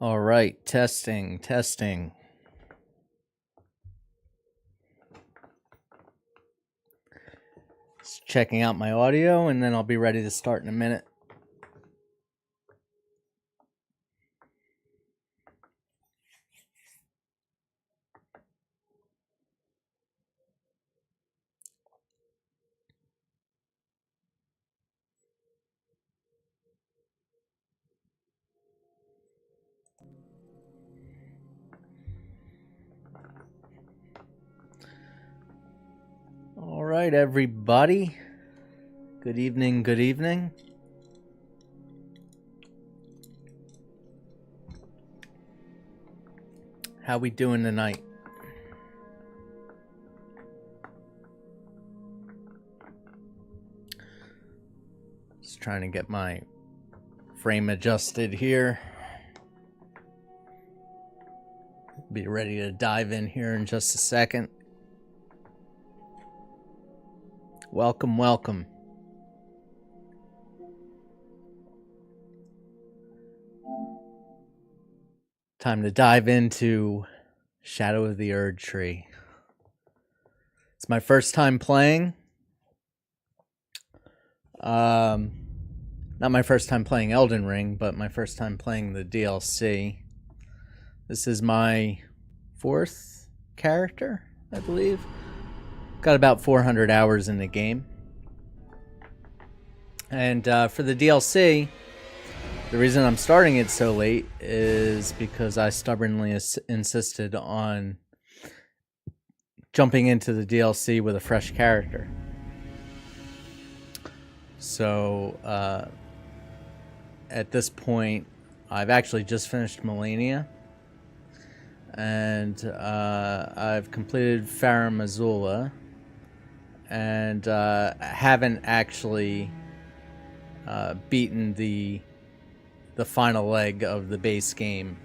All right, testing. Just checking out my audio, and then I'll be ready to start in a minute. All right, everybody. Good evening. How we doing tonight? Just trying to get my frame adjusted here. Be ready to dive in here in just a second. Welcome. Time to dive into Shadow of the Erdtree. It's my first time playing. Not my first time playing Elden Ring, but my first time playing the DLC. This is my 4th character, I believe. Got about 400 hours in the game. And for the DLC, the reason I'm starting it so late is because I stubbornly insisted on jumping into the DLC with a fresh character. So, at this point, I've actually just finished Millennia. And I've completed Farum Azula. And haven't actually beaten the final leg of the base game.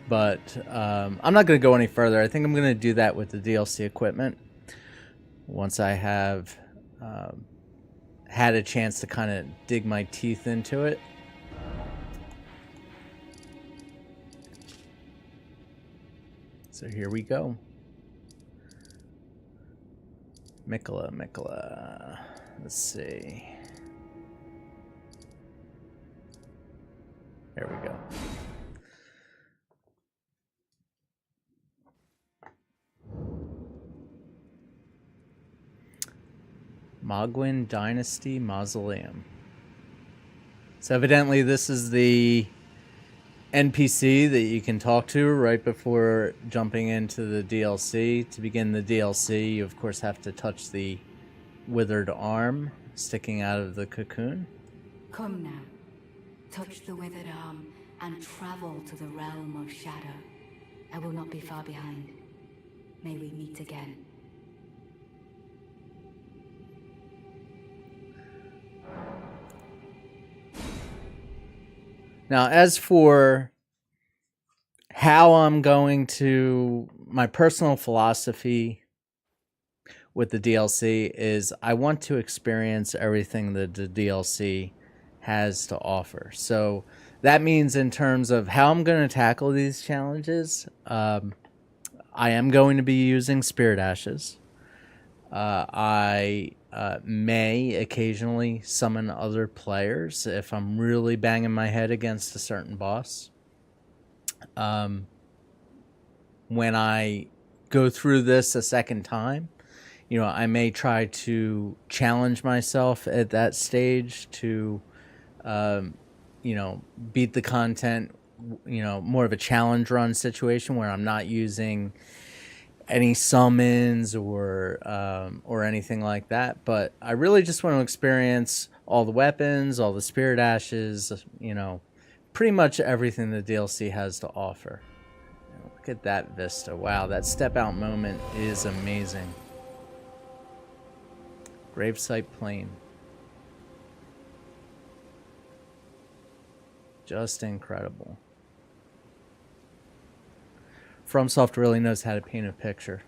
But I'm not going to go any further. I think I'm going to do that with the DLC equipment. Once I have had a chance to kind of dig my teeth into it. So here we go. Miquella. Let's see. There we go. Mogwin Dynasty Mausoleum. So evidently this is the NPC that you can talk to right before jumping into the DLC. To begin the DLC, you of course have to touch the withered arm sticking out of the cocoon. Come now. Touch the withered arm and travel to the realm of Shadow. I will not be far behind. May we meet again. Now, as for how I'm going to, my personal philosophy with the DLC is I want to experience everything that the DLC has to offer. So that means in terms of how I'm going to tackle these challenges, I am going to be using Spirit Ashes. I may occasionally summon other players if I'm really banging my head against a certain boss. When I go through this a second time, you know, I may try to challenge myself at that stage to, you know, beat the content, you know, more of a challenge run situation where I'm not using any summons or anything like that. But I really just want to experience all the weapons, all the Spirit Ashes, you know, pretty much everything the DLC has to offer. Look at that vista. Wow, that step out moment is amazing. Gravesite Plain. Just incredible. FromSoft really knows how to paint a picture.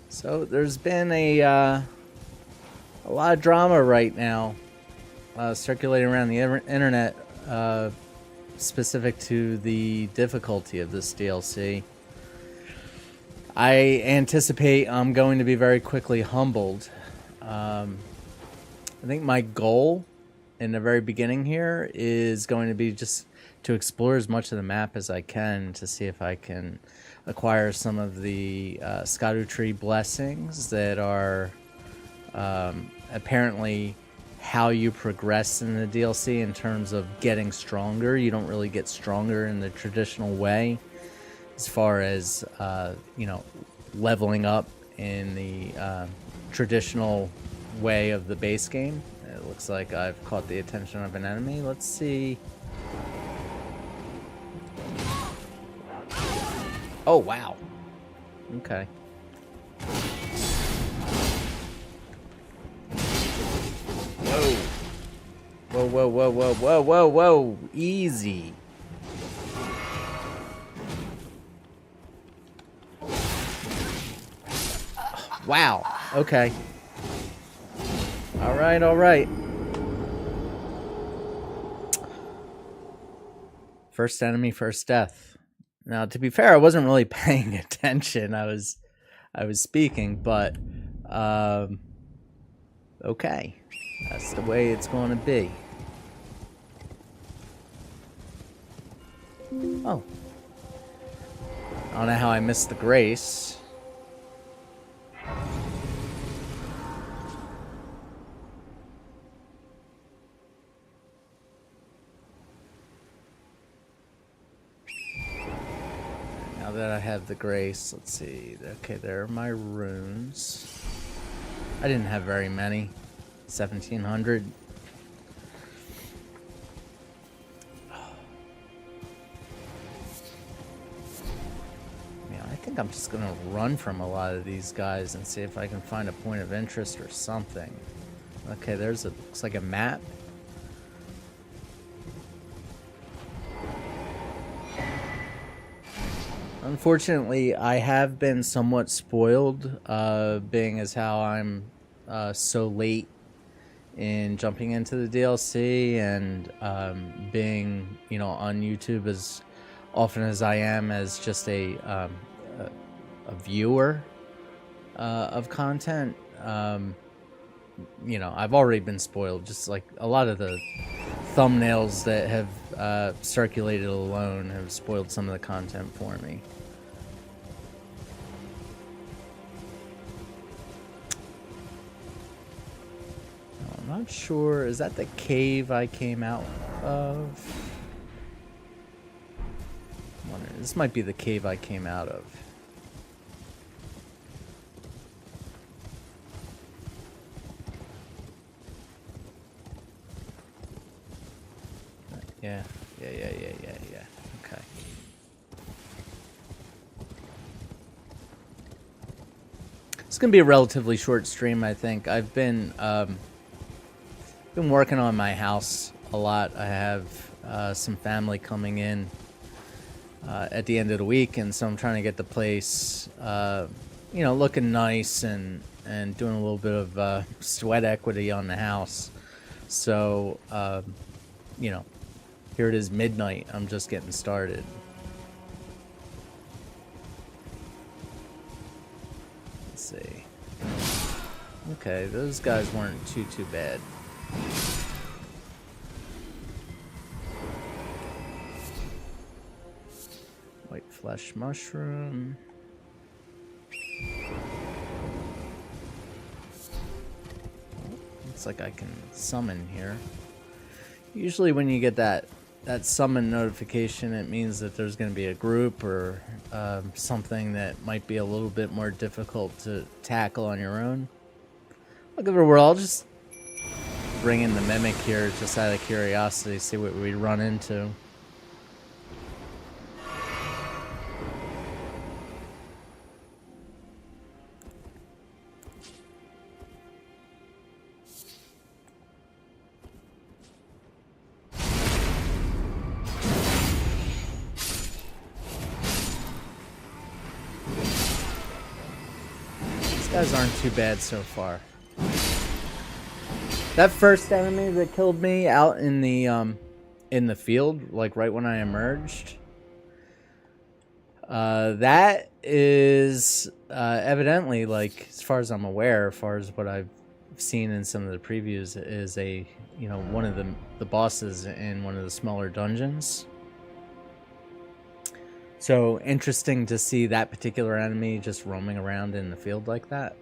So there's been a a lot of drama right now circulating around the internet specific to the difficulty of this DLC. I anticipate I'm going to be very quickly humbled. I think my goal in the very beginning here is going to be just to explore as much of the map as I can to see if I can acquire some of the Erdtree blessings that are apparently how you progress in the DLC in terms of getting stronger. You don't really get stronger in the traditional way as far as, you know, leveling up in the traditional way of the base game. It looks like I've caught the attention of an enemy. Let's see. Oh, wow. Okay. Whoa. Whoa, whoa, whoa, whoa, whoa, whoa, whoa. Easy. Wow. Okay. All right, all right. First enemy, first death. Now, to be fair, I wasn't really paying attention. I was speaking, but okay. That's the way it's going to be. Oh. I don't know how I missed the grace. Now that I have the grace, let's see. Okay, there are my runes. I didn't have very many. 1,700. I think I'm just gonna run from a lot of these guys and see if I can find a point of interest or something. Okay, there's a, looks like a map. Unfortunately, I have been somewhat spoiled, being as how I'm so late in jumping into the DLC and being, you know, on YouTube as often as I am as just a viewer of content. You know, I've already been spoiled. Just like a lot of the thumbnails that have circulated alone have spoiled some of the content for me. I'm not sure. Is that the cave I came out of? I'm wondering, this might be the cave I came out of. Yeah. Okay. It's gonna be a relatively short stream, I think. I've been working on my house a lot. I have some family coming in at the end of the week, and so I'm trying to get the place, you know, looking nice and doing a little bit of sweat equity on the house. So, you know, here it is midnight. I'm just getting started. Let's see. Okay, those guys weren't too bad. White flesh mushroom. Looks like I can summon here. Usually when you get that summon notification, it means that there's going to be a group or something that might be a little bit more difficult to tackle on your own. Look over, we're all just bring in the mimic here just out of curiosity, see what we run into. These guys aren't too bad so far. That first enemy that killed me out in the field, like right when I emerged, that is evidently, like, as far as I'm aware, as far as what I've seen in some of the previews, is one of the bosses in one of the smaller dungeons. So interesting to see that particular enemy just roaming around in the field like that.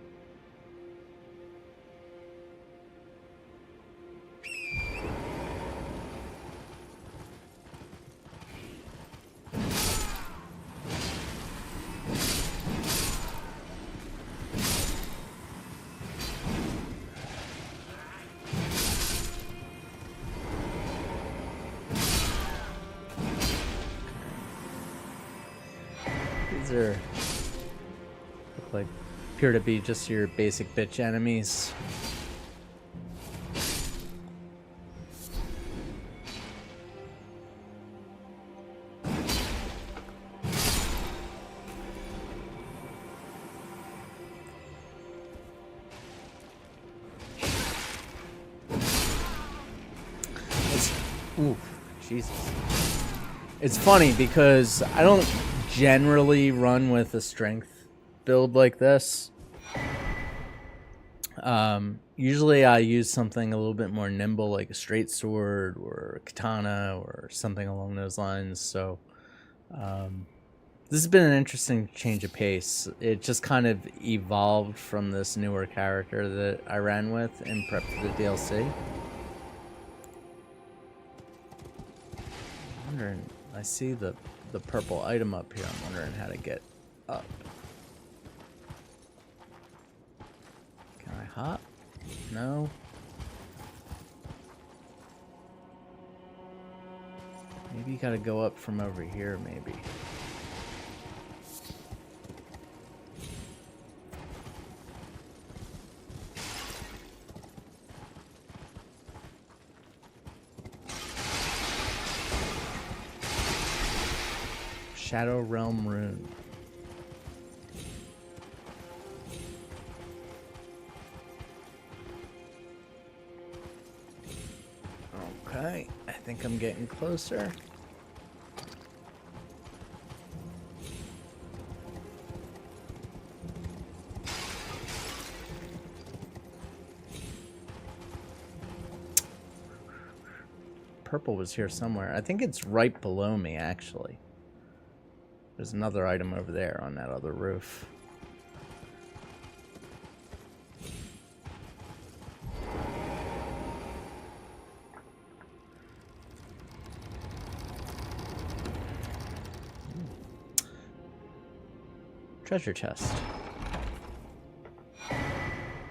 These appear to be just your basic bitch enemies. Ooh, Jesus. It's funny because I don't generally run with a strength build like this. Usually I use something a little bit more nimble, like a straight sword or a katana or something along those lines. So this has been an interesting change of pace. It just kind of evolved from this newer character that I ran with in prep for the DLC. I'm wondering, I see the purple item up here. I'm wondering how to get up. Can I hop? No. Maybe you gotta go up from over here, maybe. Shadow Realm Rune. Okay, I think I'm getting closer. Purple was here somewhere. I think it's right below me, actually. There's another item over there on that other roof. Treasure chest.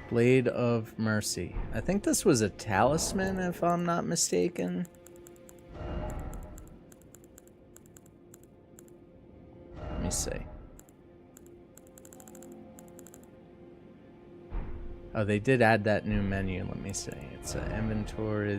Blade of Mercy. I think this was a talisman, if I'm not mistaken. Let me see. Oh, they did add that new menu. Let me see. It's inventory.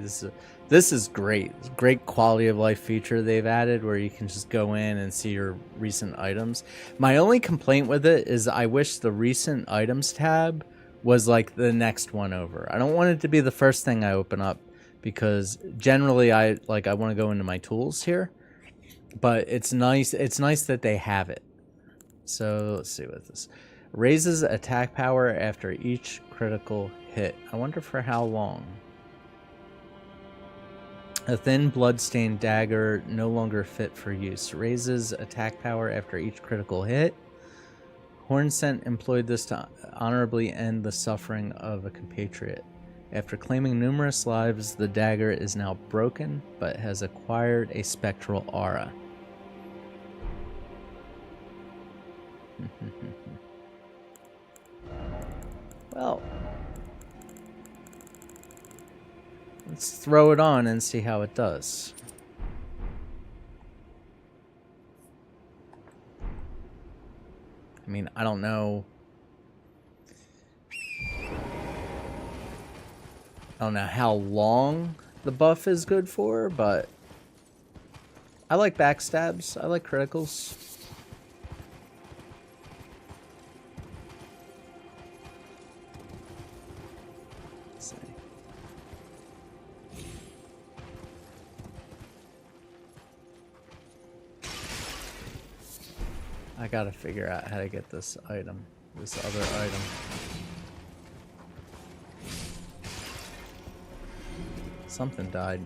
This is great. It's a great quality of life feature they've added where you can just go in and see your recent items. My only complaint with it is I wish the recent items tab was like the next one over. I don't want it to be the first thing I open up because generally I want to go into my tools here. But it's nice that they have it. So let's see what this raises attack power after each critical hit. I wonder for how long. A thin bloodstained dagger no longer fit for use. Raises attack power after each critical hit. Hornsent employed this to honorably end the suffering of a compatriot. After claiming numerous lives, the dagger is now broken, but has acquired a spectral aura. Well, let's throw it on and see how it does. I mean, I don't know. I don't know how long the buff is good for, but I like backstabs. I like criticals. I gotta figure out how to get this item. This other item. Something died.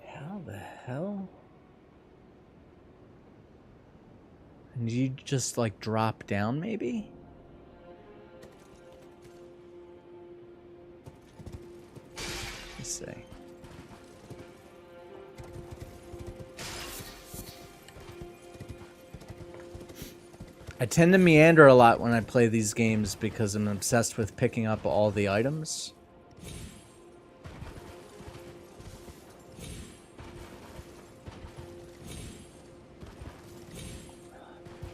How the hell? And you just like drop down maybe? Let's see. I tend to meander a lot when I play these games because I'm obsessed with picking up all the items.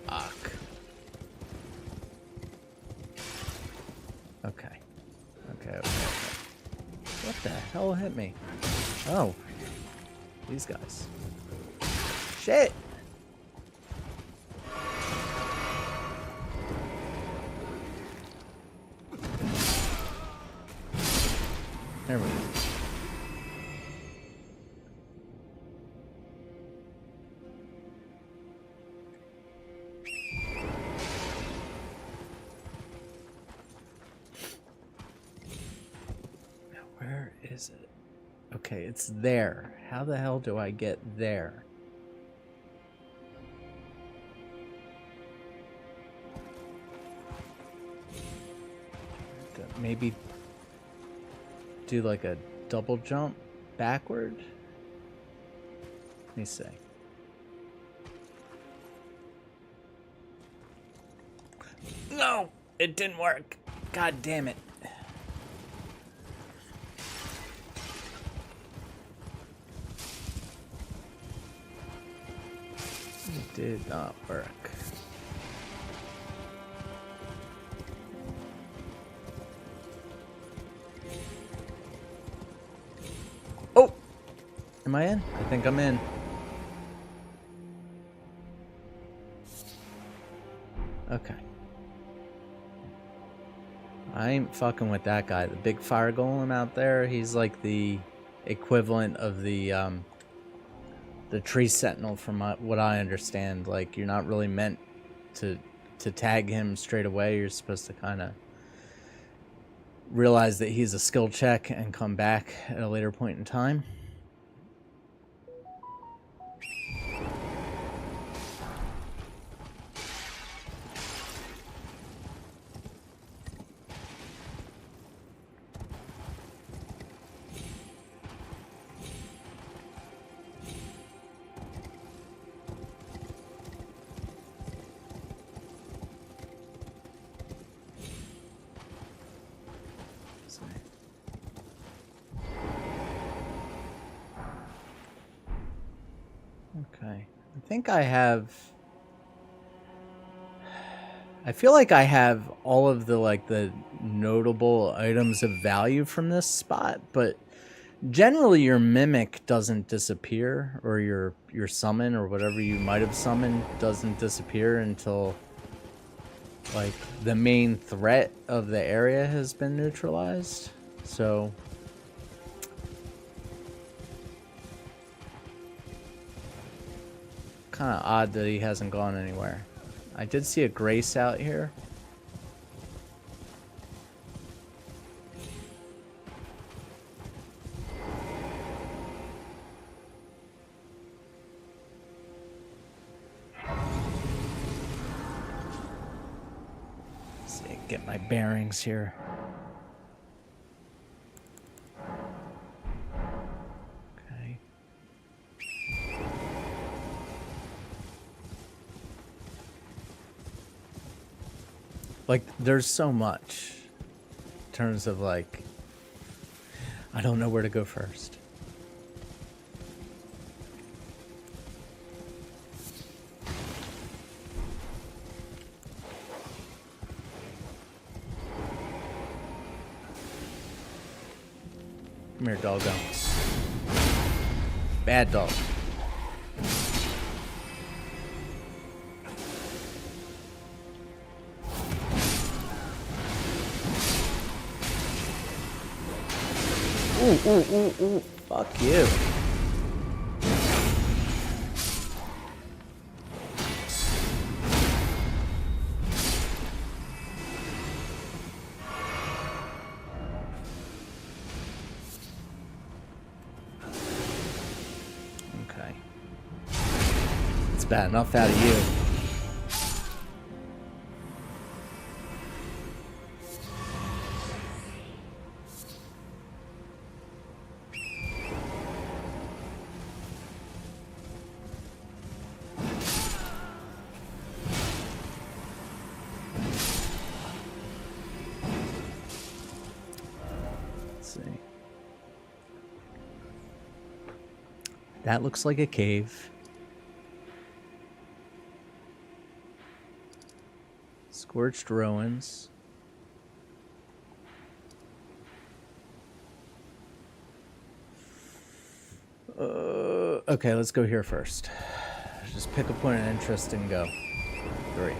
Fuck. Okay. Okay. What the hell hit me? Oh. These guys. Shit! There we go. Now, where is it? Okay, it's there. How the hell do I get there? Maybe do like a double jump backward. Let me see. No, it didn't work. God damn it. It did not work. Oh! Am I in? I think I'm in. Okay. I ain't fucking with that guy. The big fire golem out there, he's like the equivalent of the tree sentinel from what I understand. Like, you're not really meant to tag him straight away. You're supposed to kind of realize that he's a skill check and come back at a later point in time. Okay. I think I have... I feel like I have all of the notable items of value from this spot, but generally your mimic doesn't disappear, or your summon or whatever you might have summoned doesn't disappear until like the main threat of the area has been neutralized. So kind of odd that he hasn't gone anywhere. I did see a Grace out here. Let's see, get my bearings here. Like, there's so much in terms of, like, I don't know where to go first. Come here, doggo. Bad dog. Ooh, fuck you. bad enough out of you. That looks like a cave. Scorched ruins. Okay, let's go here first. Just pick a point of interest and go. 3.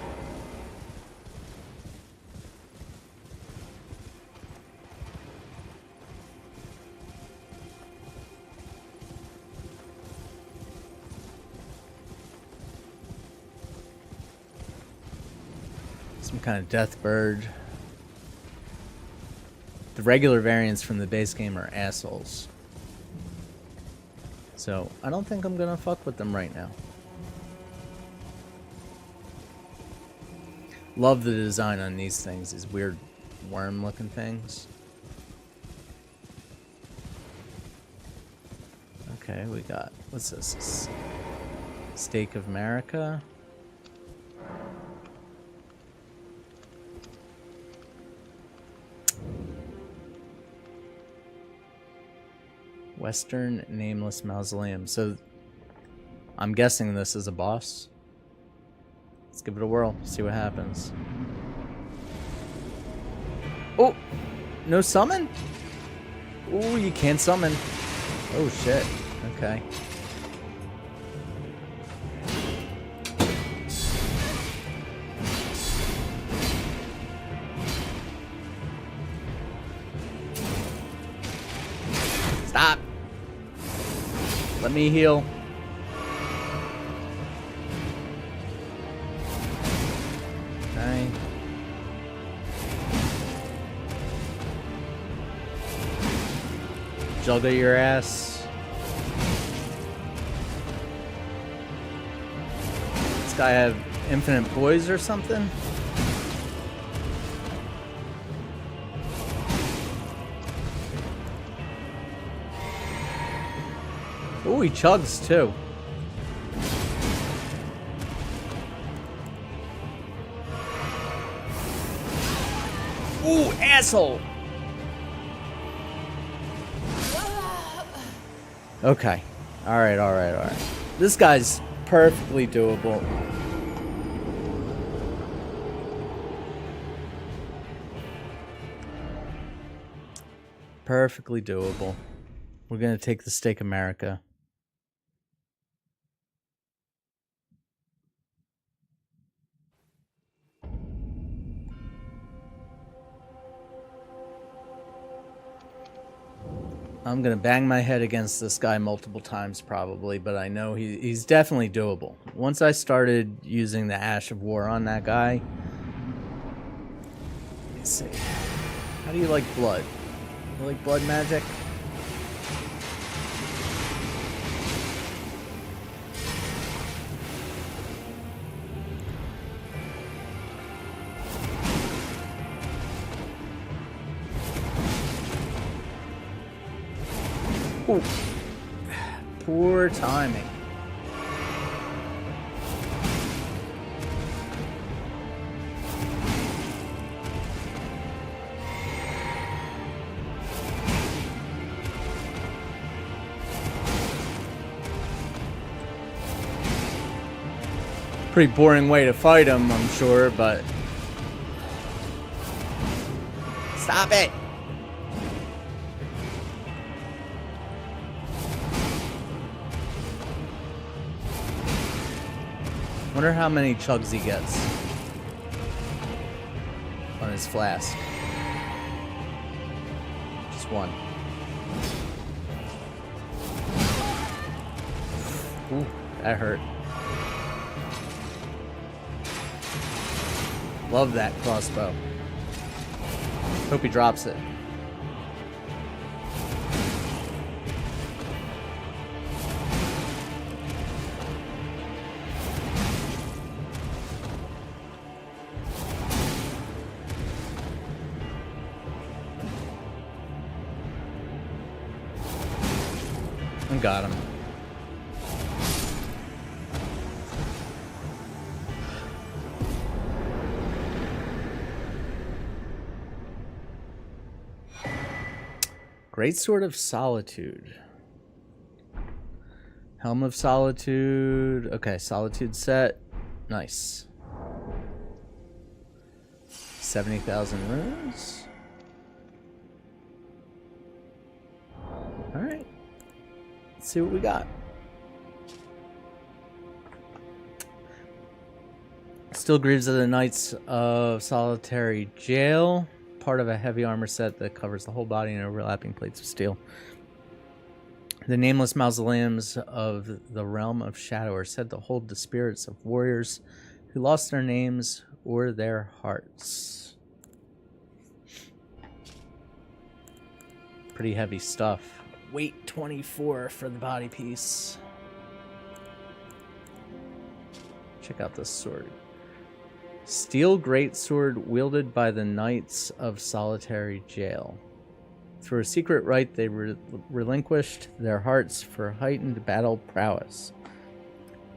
Some kind of death bird. The regular variants from the base game are assholes. So, I don't think I'm gonna fuck with them right now. Love the design on these things, these weird worm looking things. Okay, we got, what's this? Stake of America. Western Nameless Mausoleum. So, I'm guessing this is a boss. Let's give it a whirl, see what happens. Oh! No summon? Oh, you can't summon. Oh, shit. Okay. Stop! Let me heal. Okay. Juggle your ass. This guy have infinite poise or something? Ooh, he chugs too. Ooh, asshole! Okay. Alright, alright, alright. This guy's perfectly doable. Perfectly doable. We're gonna take the Stake America. I'm gonna bang my head against this guy multiple times probably, but I know he's definitely doable. Once I started using the Ash of War on that guy... Let me see. How do you like blood? You like blood magic? Ooh. Poor timing. Pretty boring way to fight him, I'm sure, but... Stop it! Wonder how many chugs he gets on his flask. Just one. Ooh, that hurt. Love that crossbow. Hope he drops it. I got him. Great Sword of Solitude. Helm of Solitude. Okay, Solitude set. Nice. 70,000 runes. Alright. Let's see what we got. Still grieves of the Knights of Solitary Jail. Part of a heavy armor set that covers the whole body in overlapping plates of steel. The nameless mausoleums of the realm of Shadow are said to hold the spirits of warriors who lost their names or their hearts. Pretty heavy stuff. Weight 24 for the body piece. Check out this sword. Steel greatsword wielded by the Knights of Solitary Jail. Through a secret rite, they relinquished their hearts for heightened battle prowess.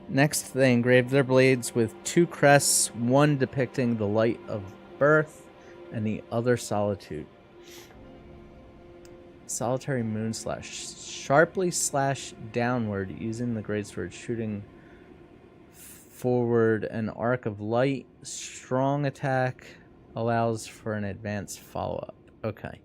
Next, they engraved their blades with two crests, one depicting the light of birth and the other solitude. Solitary moon slash. Sharply slash downward using the greatsword, shooting forward an arc of light. Strong attack allows for an advanced follow-up. Okay.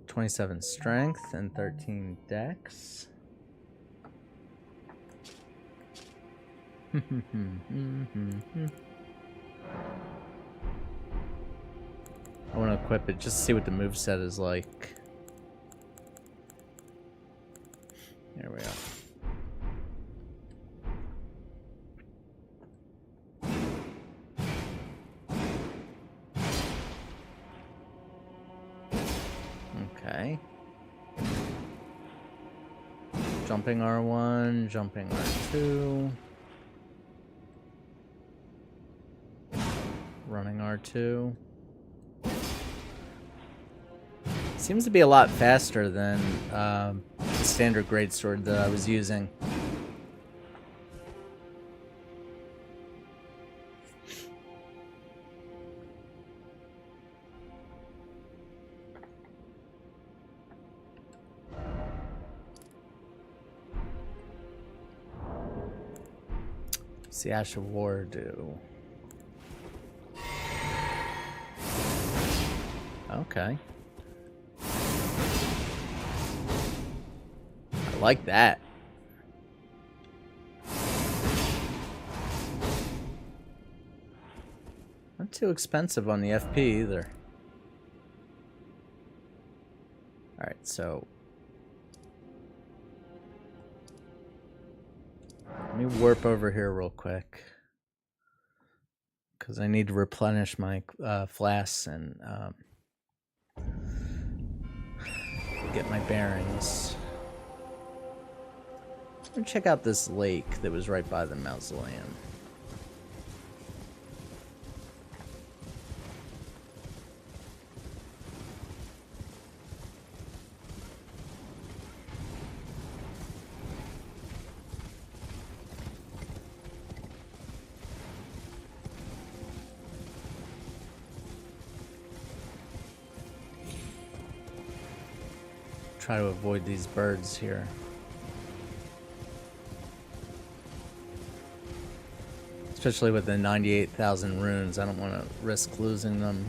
(27) strength and 13 dex. I want to equip it just to see what the moveset is like. There we go. Okay. Jumping R1, jumping R2. Running R2. Seems to be a lot faster than the standard greatsword that I was using. What's the Ash of War do? Okay. I like that. Not too expensive on the FP either. Alright, so let me warp over here real quick, because I need to replenish my flasks and get my bearings. Let me check out this lake that was right by the mausoleum. Try to avoid these birds here. Especially with the 98,000 runes, I don't want to risk losing them.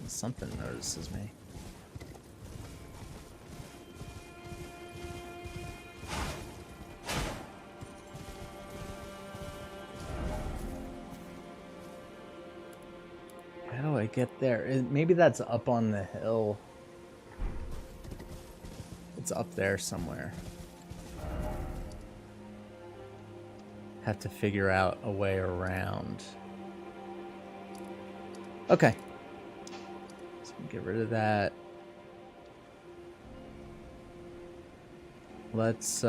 Something notices me. How do I get there? Maybe that's up on the hill. It's up there somewhere. Have to figure out a way around. Okay. So get rid of that. Let's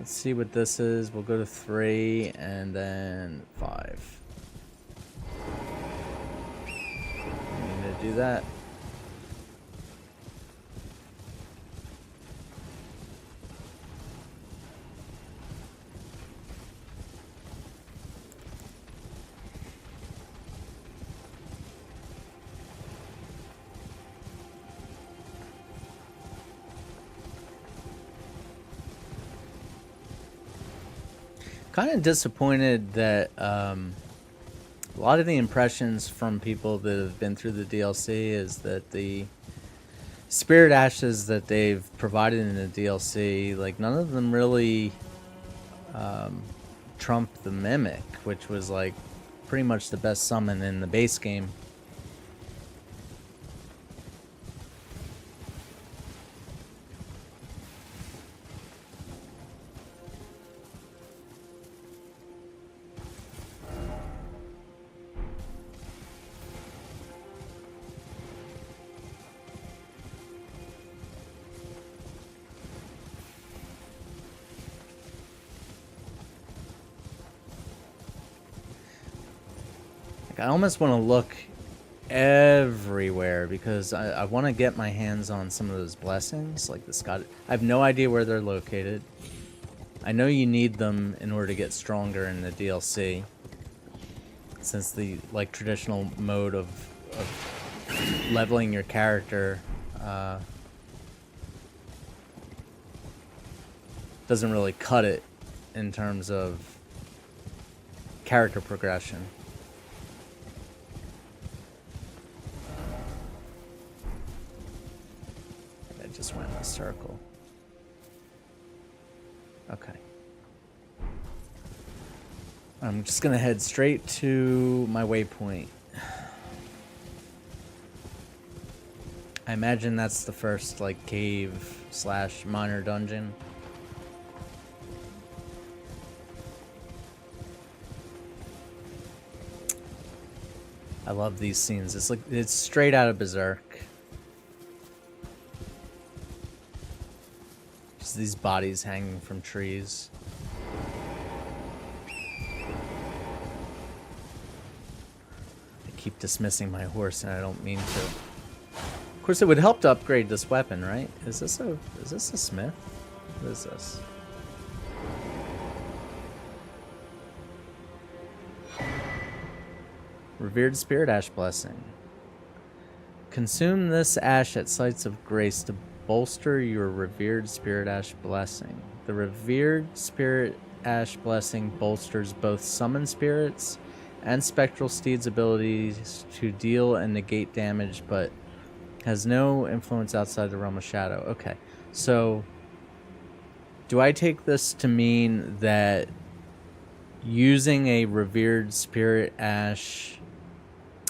see what this is. We'll go to 3 and then 5. I need to do that. Kind of disappointed that a lot of the impressions from people that have been through the DLC is that the spirit ashes that they've provided in the DLC, like none of them really trump the Mimic, which was like pretty much the best summon in the base game. I almost want to look everywhere because I want to get my hands on some of those blessings, like the Scott. I have no idea where they're located. I know you need them in order to get stronger in the DLC, since the like traditional mode of leveling your character doesn't really cut it in terms of character progression. Just went in a circle. Okay. I'm just gonna head straight to my waypoint. I imagine that's the first like cave / minor dungeon. I love these scenes. It's like it's straight out of Berserk. These bodies hanging from trees. I keep dismissing my horse and I don't mean to. Of course, it would help to upgrade this weapon, right? Is this a smith? What is this? Revered Spirit Ash Blessing. Consume this ash at sites of grace to bolster your Revered Spirit Ash Blessing. The Revered Spirit Ash Blessing bolsters both summon spirits and spectral steeds' abilities to deal and negate damage, but has no influence outside the realm of shadow. Okay, so do I take this to mean that using a Revered Spirit Ash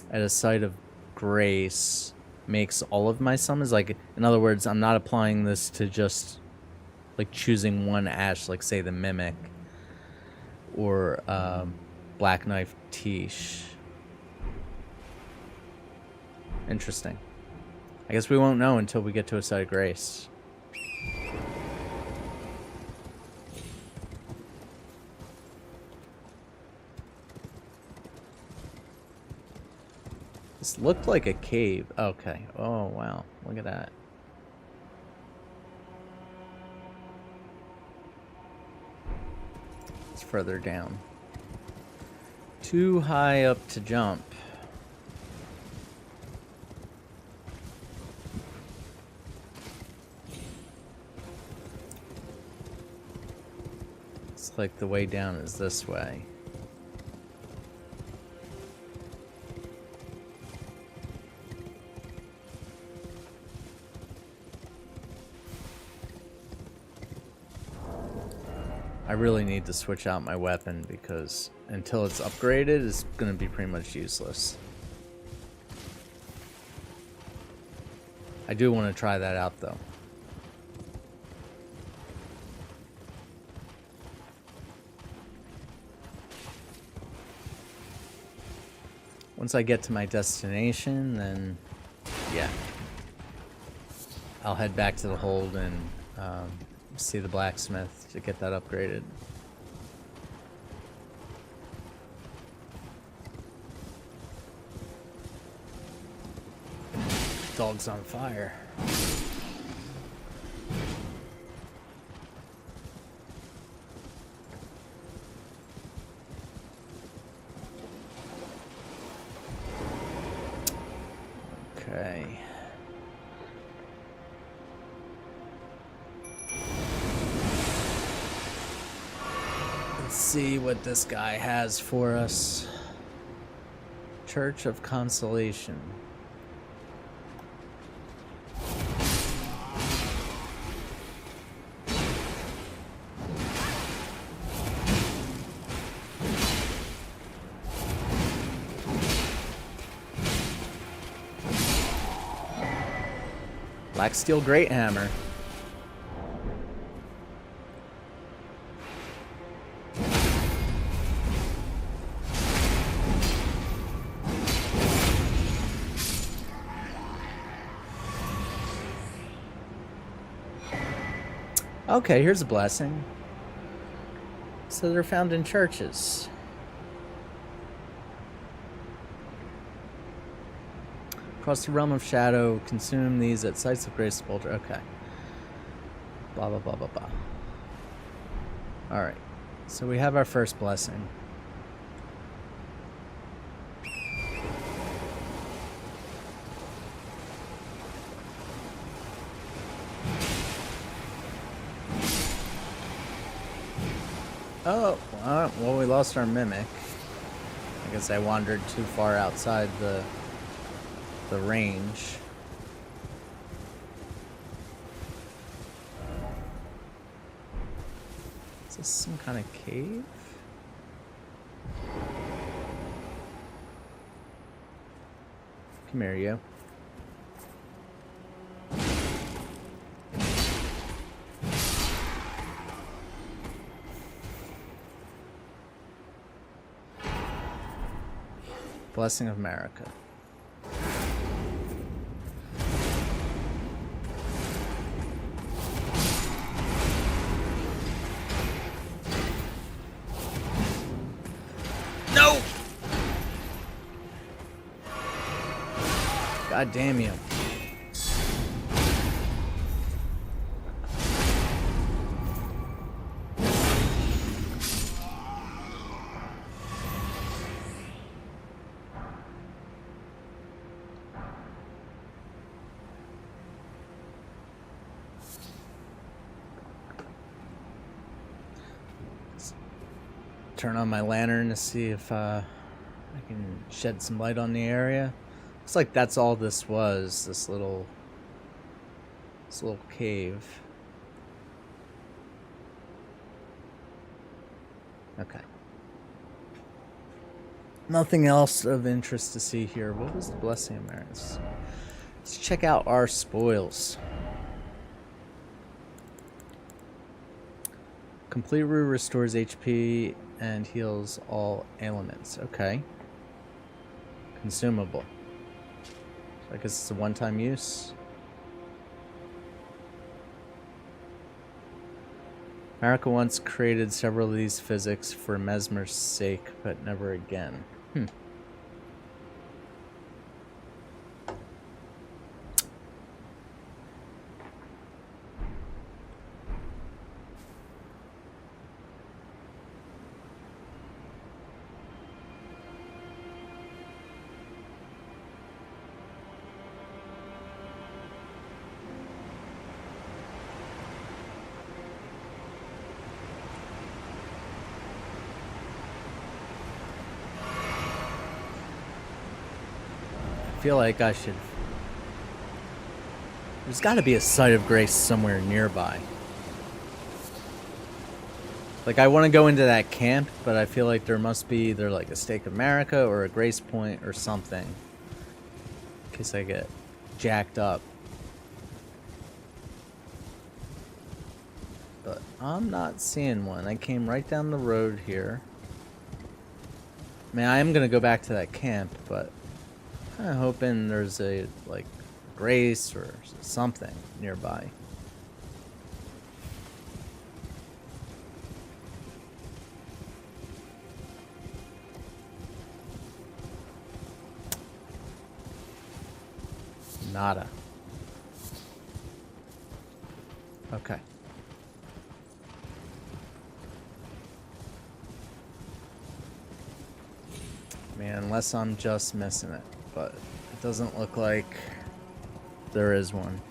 at a site of grace makes all of my summons? Like, in other words, I'm not applying this to just like choosing one ash, like say the Mimic or Black Knife Tish. Interesting. I guess we won't know until we get to a site of grace. This looked like a cave. Okay. Oh, wow. Look at that. It's further down. Too high up to jump. It's like the way down is this way. I really need to switch out my weapon because until it's upgraded, it's going to be pretty much useless. I do want to try that out though. Once I get to my destination, then yeah, I'll head back to the hold and See the blacksmith to get that upgraded. Dog's on fire. Okay. Let's see what this guy has for us. Church of Consolation. Black Steel Great Hammer. Okay, here's a blessing. So they're found in churches. Across the realm of shadow, consume these at sites of grace, Bolter. Okay. Blah, blah, blah, blah, blah. Alright. So we have our first blessing. Oh, well, we lost our mimic. I guess I wandered too far outside the range. Is this some kind of cave? Come here, you. Blessing of America. No! God damn you. Turn on my lantern to see if I can shed some light on the area. Looks like that's all this was, this little cave. Okay. Nothing else of interest to see here. What was the blessing of Maris? Let's check out our spoils. Complete Brew restores HP and heals all ailments. Okay. Consumable. So I guess it's a one-time use. America once created several of these physics for Mesmer's sake, but never again. I feel like I should... There's got to be a site of grace somewhere nearby. Like, I want to go into that camp, but I feel like there must be either like a Stake of America or a Grace Point or something. In case I get jacked up. But I'm not seeing one. I came right down the road here. I mean, I am going to go back to that camp, but I'm hoping there's a, like, Grace or something nearby. Nada. Okay. Man, unless I'm just missing it, but it doesn't look like there is one.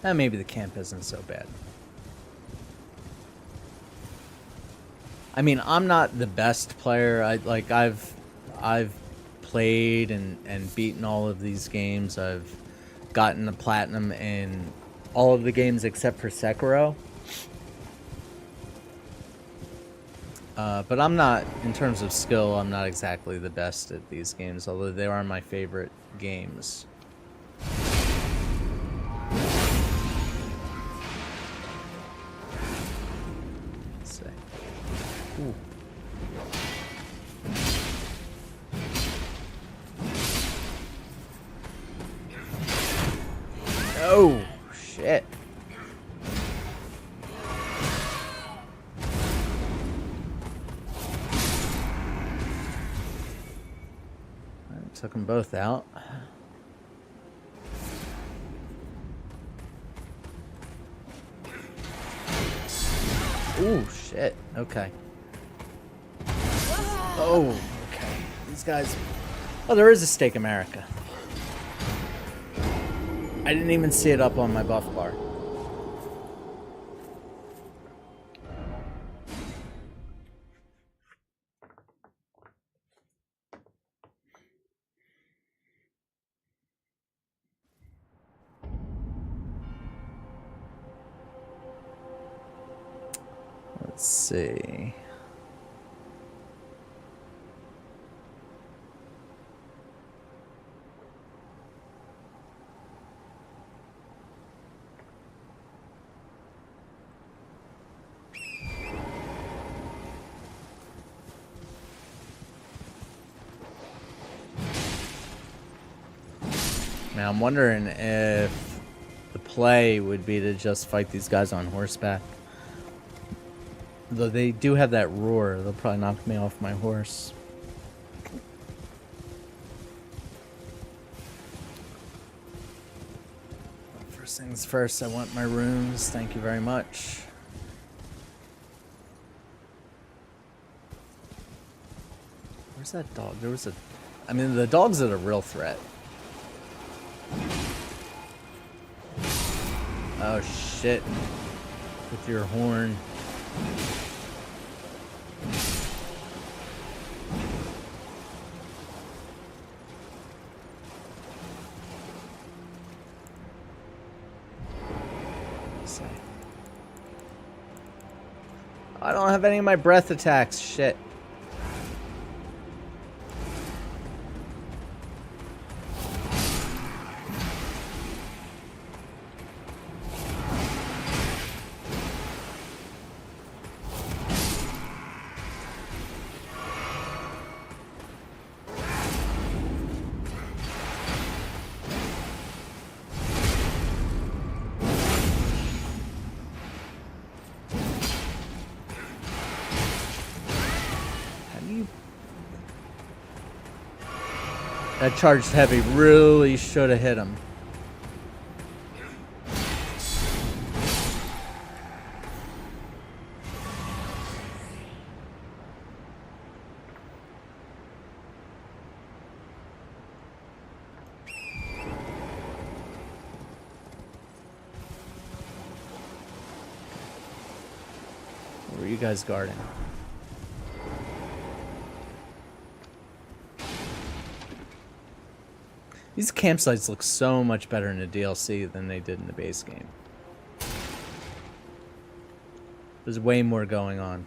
And maybe the camp isn't so bad. I mean, I'm not the best player. I've played and beaten all of these games. I've gotten the platinum in all of the games except for Sekiro. But I'm not, in terms of skill, I'm not exactly the best at these games, although they are my favorite games. Let's see. Ooh. Oh, shit. Took them both out. Ooh, shit. Okay. Oh, okay. These guys... Oh, there is a Steak America. I didn't even see it up on my buff bar. Let's see. Now I'm wondering if the play would be to just fight these guys on horseback. Though they do have that roar, they'll probably knock me off my horse. First things first, I want my runes. Thank you very much. Where's that dog? There was a... I mean, the dog's are a real threat. Oh, shit. With your horn. I don't have any of my breath attacks. Shit. That charged heavy really should have hit him. What were you guys guarding? These campsites look so much better in the DLC than they did in the base game. There's way more going on.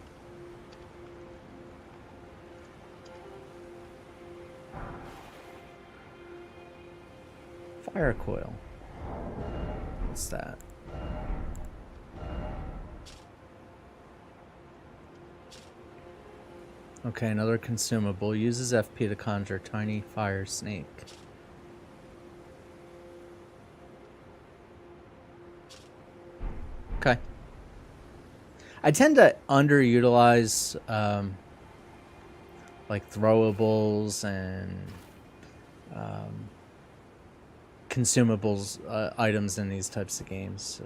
Fire coil. What's that? Okay, another consumable. Uses FP to conjure tiny fire snake. Okay. I tend to underutilize like throwables and consumables items in these types of games.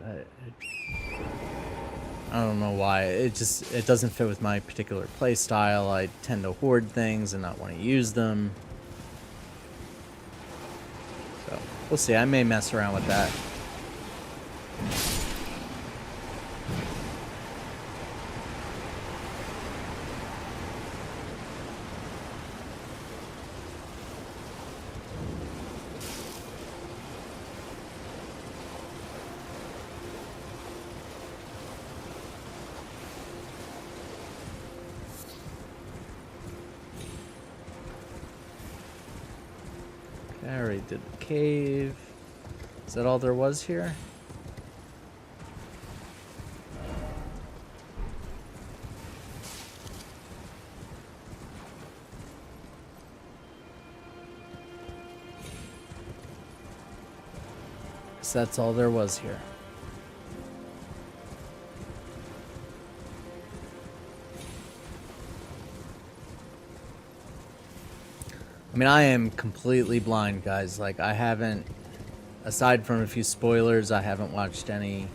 I don't know why. It doesn't fit with my particular play style. I tend to hoard things and not want to use them. So we'll see. I may mess around with that. I already did the cave. Is that all there was here? Guess that's all there was here. I mean, I am completely blind, guys. Like, I haven't, aside from a few spoilers, I haven't watched any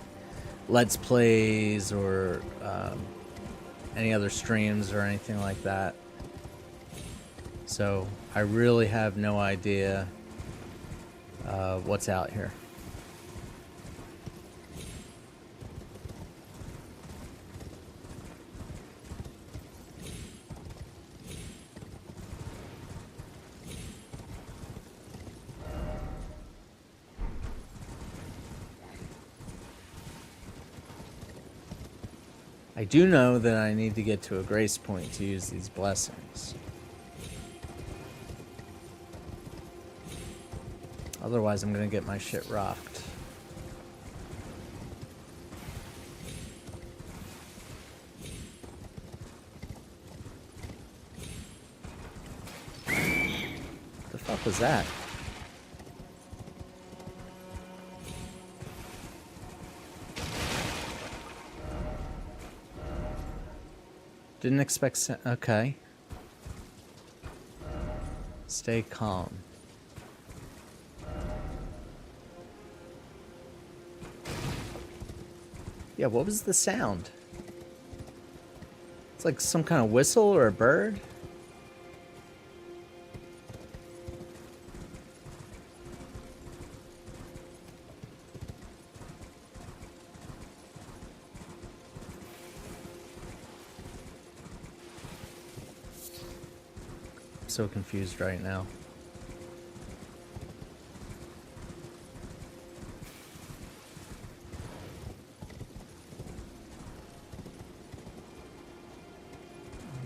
Let's Plays or any other streams or anything like that. So, I really have no idea what's out here. I do know that I need to get to a grace point to use these blessings. Otherwise, I'm gonna get my shit rocked. What the fuck was that? Didn't expect. Okay. Stay calm. Yeah, what was the sound? It's like some kind of whistle or a bird. I'm so confused right now.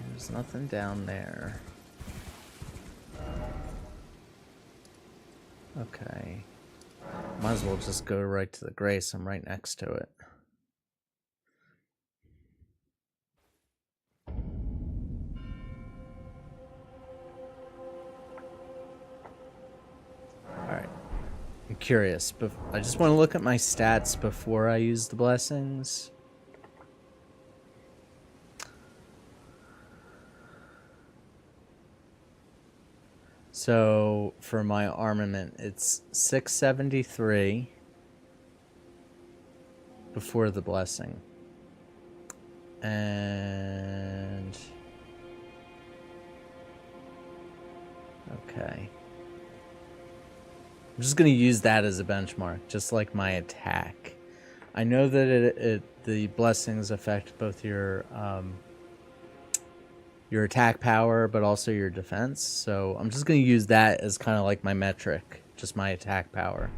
There's nothing down there. Okay. Might as well just go right to the grace. I'm right next to it. Alright. I'm curious, but I just want to look at my stats before I use the blessings. So for my armament, it's 673 before the blessing. And okay. I'm just going to use that as a benchmark, just like my attack. I know that the blessings affect both your attack power, but also your defense. So I'm just going to use that as kind of like my metric, just my attack power.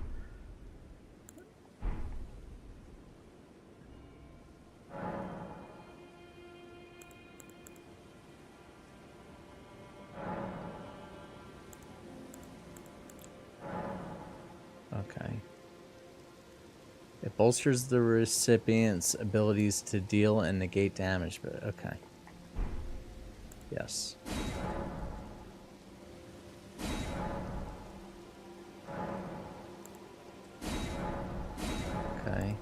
Okay. It bolsters the recipient's abilities to deal and negate damage, but okay. Yes. Okay.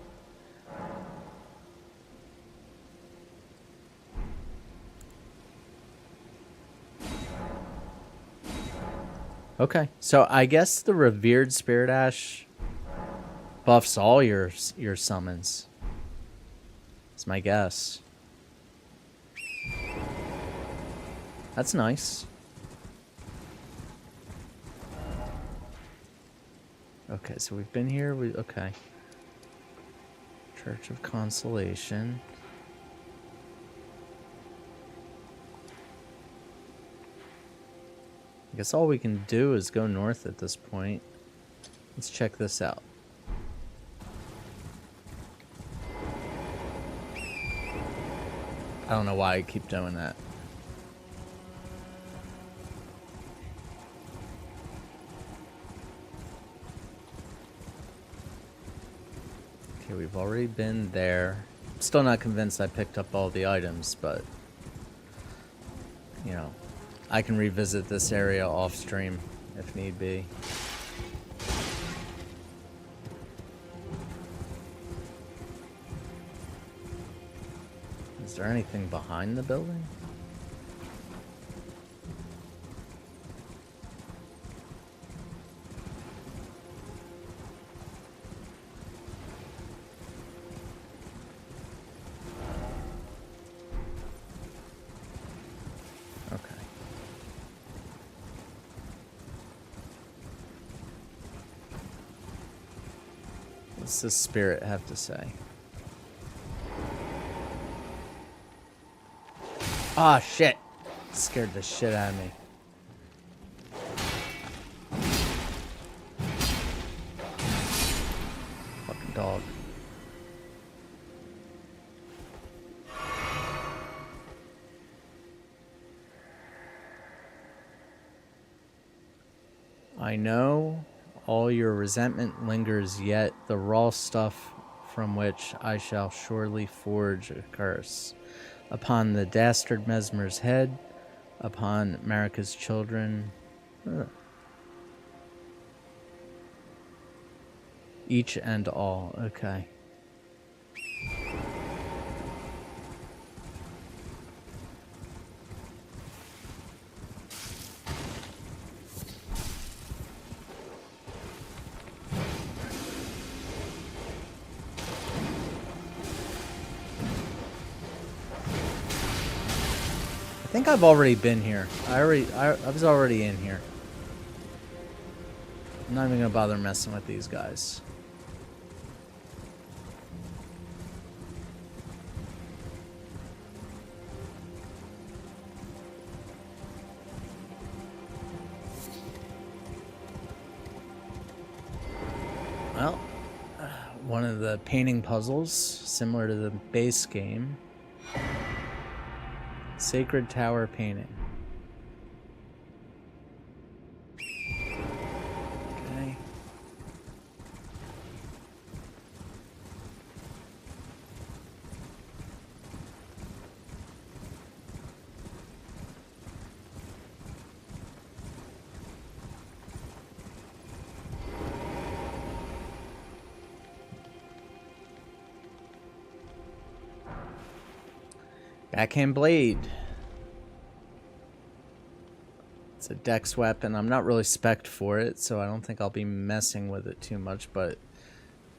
Okay, so I guess the revered spirit ash buffs all your summons. That's my guess. That's nice. Okay, so we've been here. Okay. Church of Consolation. I guess all we can do is go north at this point. Let's check this out. I don't know why I keep doing that. Okay, we've already been there. I'm still not convinced I picked up all the items, but you know, I can revisit this area off stream if need be. Is there anything behind the building? Okay. What's this spirit have to say? Ah, shit! Scared the shit out of me. Fucking dog. I know all your resentment lingers, yet the raw stuff from which I shall surely forge a curse. Upon the dastard Mesmer's head, upon Marika's children. Each and all. Okay. I think I've already been here. I was already in here. I'm not even gonna bother messing with these guys. Well, one of the painting puzzles, similar to the base game. Sacred Tower painting. Okay. Backhand blade. It's a dex weapon. I'm not really spec'd for it, so I don't think I'll be messing with it too much, but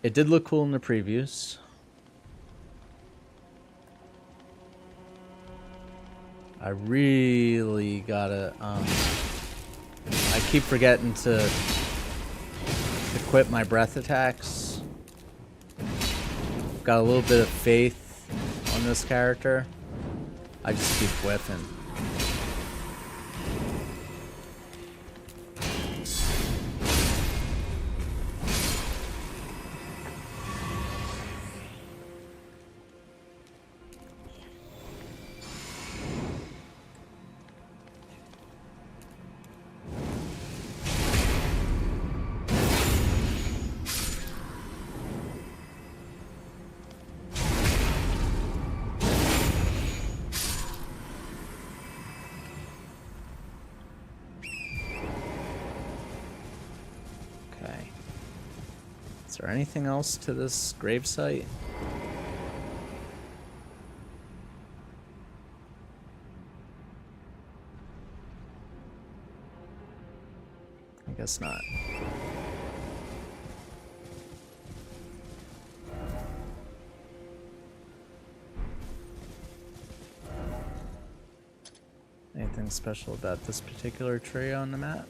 it did look cool in the previews. I really gotta, I keep forgetting to equip my breath attacks. Got a little bit of faith on this character. I just keep whiffing. Is there anything else to this gravesite? guess not. Anything special about this particular tree on the map?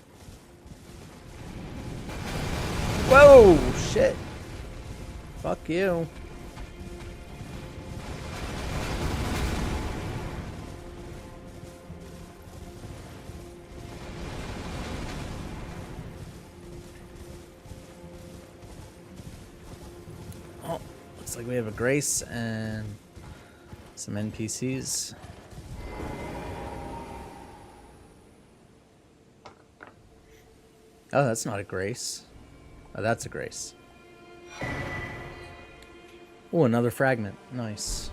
Whoa! Shit! Fuck you. Oh, looks like we have a Grace and some NPCs. Oh, that's not a Grace. Oh, that's a Grace. Oh, another fragment. Nice.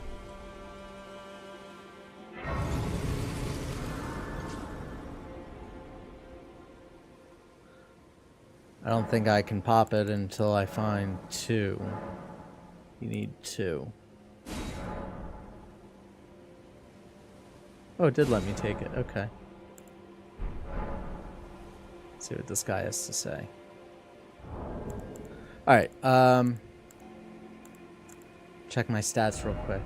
I don't think I can pop it until I find 2. You need 2. Oh, it did let me take it. Okay. Let's see what this guy has to say. Alright, check my stats real quick.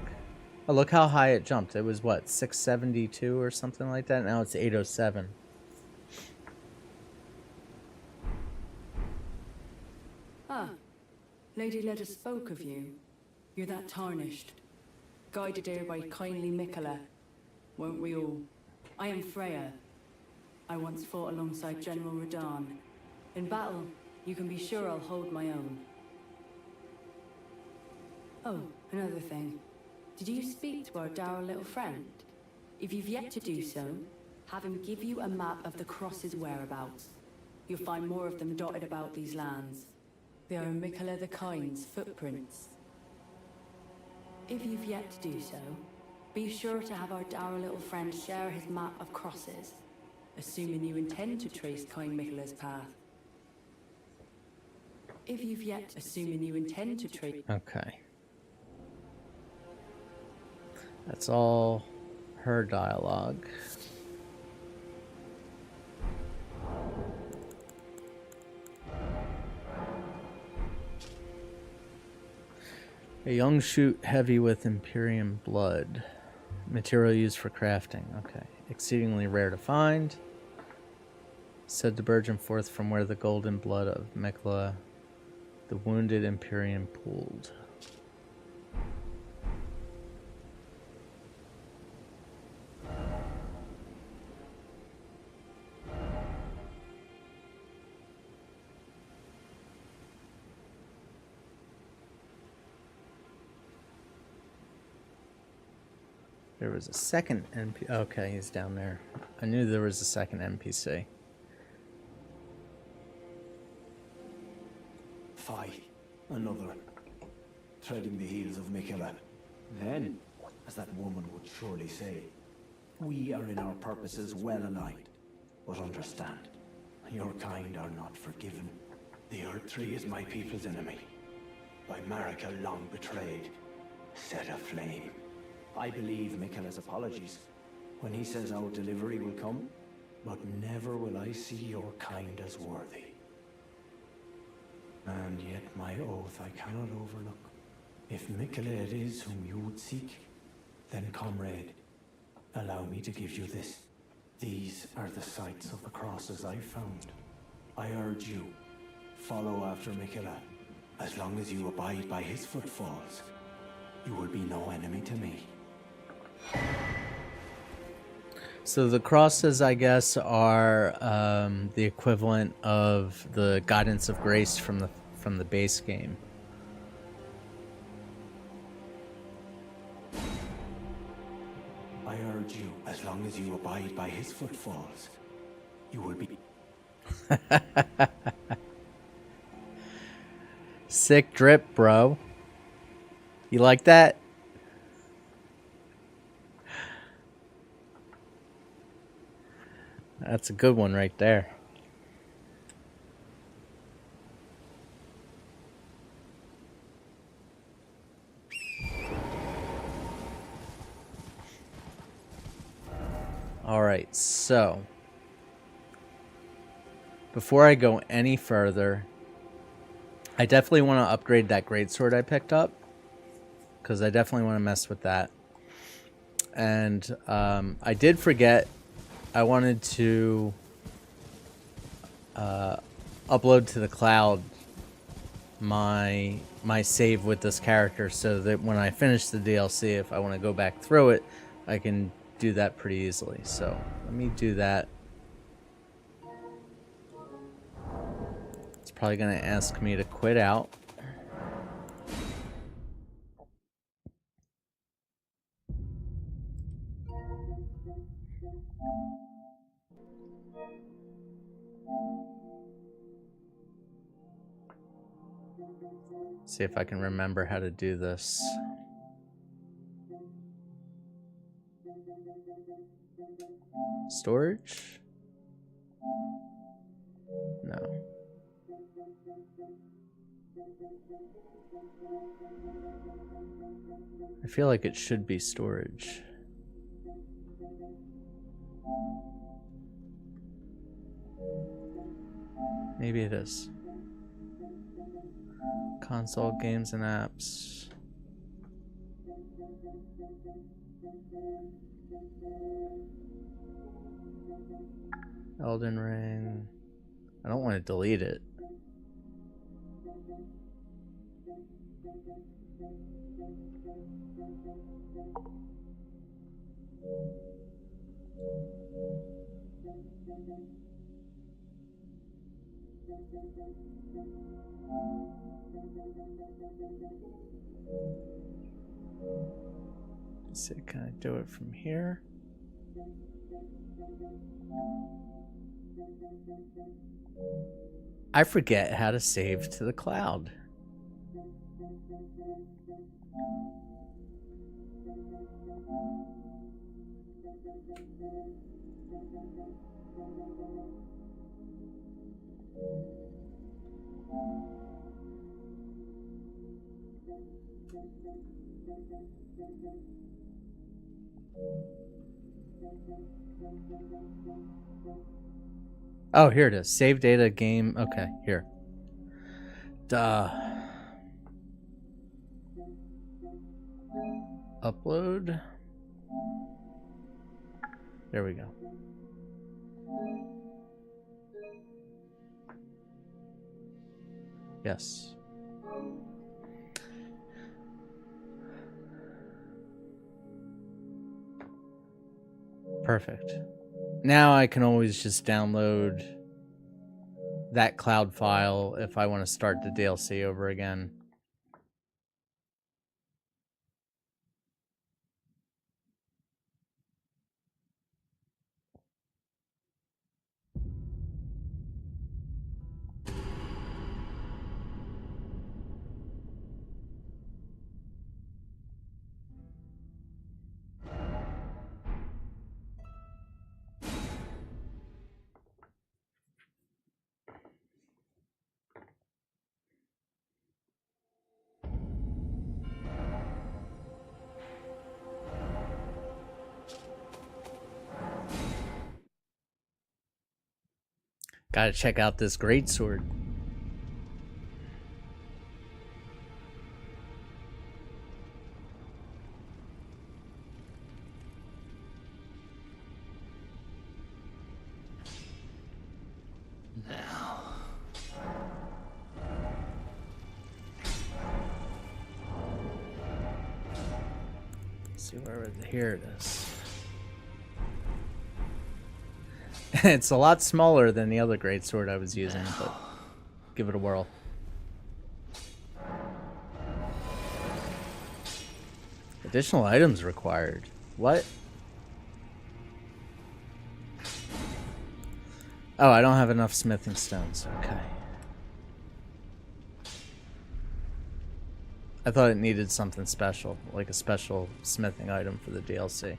Oh, look how high it jumped. It was, what, 672 or something like that? Now it's 807. Ah, Lady Leda spoke of you. You're that tarnished. Guided here by kindly Miquella. Won't we all? I am Freya. I once fought alongside General Radahn. In battle, you can be sure I'll hold my own. Oh, another thing. Did you speak to our dour little friend? If you've yet to do so, have him give you a map of the Cross's whereabouts. You'll find more of them dotted about these lands. They are Miquella the Kind's footprints. If you've yet to do so, be sure to have our dour little friend share his map of crosses, assuming you intend to trace kind Miquella's path. If you've yet, assuming you intend to trace... Okay. That's all her dialogue. A young shoot heavy with Imperium blood. Material used for crafting. Okay. Exceedingly rare to find. Said to burgeon forth from where the golden blood of Miquella, the wounded Imperium, pooled. There was a second NPC. Okay, he's down there. I knew there was a second NPC. Fie, another. Treading the heels of Miquella. Then, as that woman would surely say, we are in our purposes well aligned. But understand, your kind are not forgiven. The Erdtree is my people's enemy. By Marika long betrayed, set aflame. I believe Miquella's apologies when he says our delivery will come, but never will I see your kind as worthy. And yet my oath I cannot overlook. If Miquella it is whom you would seek, then comrade, allow me to give you this. These are the sites of the crosses I found. I urge you, follow after Miquella. As long as you abide by his footfalls, you will be no enemy to me. So the crosses, I guess, are the equivalent of the Guidance of Grace from the base game. I urge you, as long as you abide by his footfalls, you will be... Sick drip, bro. You like that? That's a good one right there. All right, so before I go any further, I definitely want to upgrade that greatsword I picked up, because I definitely want to mess with that. And I did forget, I wanted to upload to the cloud my save with this character, so that when I finish the DLC, if I want to go back through it, I can do that pretty easily. So let me do that. It's probably going to ask me to quit out. See if I can remember how to do this. Storage? No. I feel like it should be storage. Maybe it is. Console, games, and apps. Elden Ring. I don't want to delete it. Let's see, can I do it from here? I forget how to save to the cloud. Oh, here it is. Save data game. Okay, here. Duh. Upload. There we go. Yes. Perfect. Now I can always just download that cloud file if I want to start the DLC over again. Gotta check out this greatsword. See where here it is. It's a lot smaller than the other greatsword I was using, but give it a whirl. Additional items required. What? Oh, I don't have enough smithing stones. Okay. I thought it needed something special, like a special smithing item for the DLC.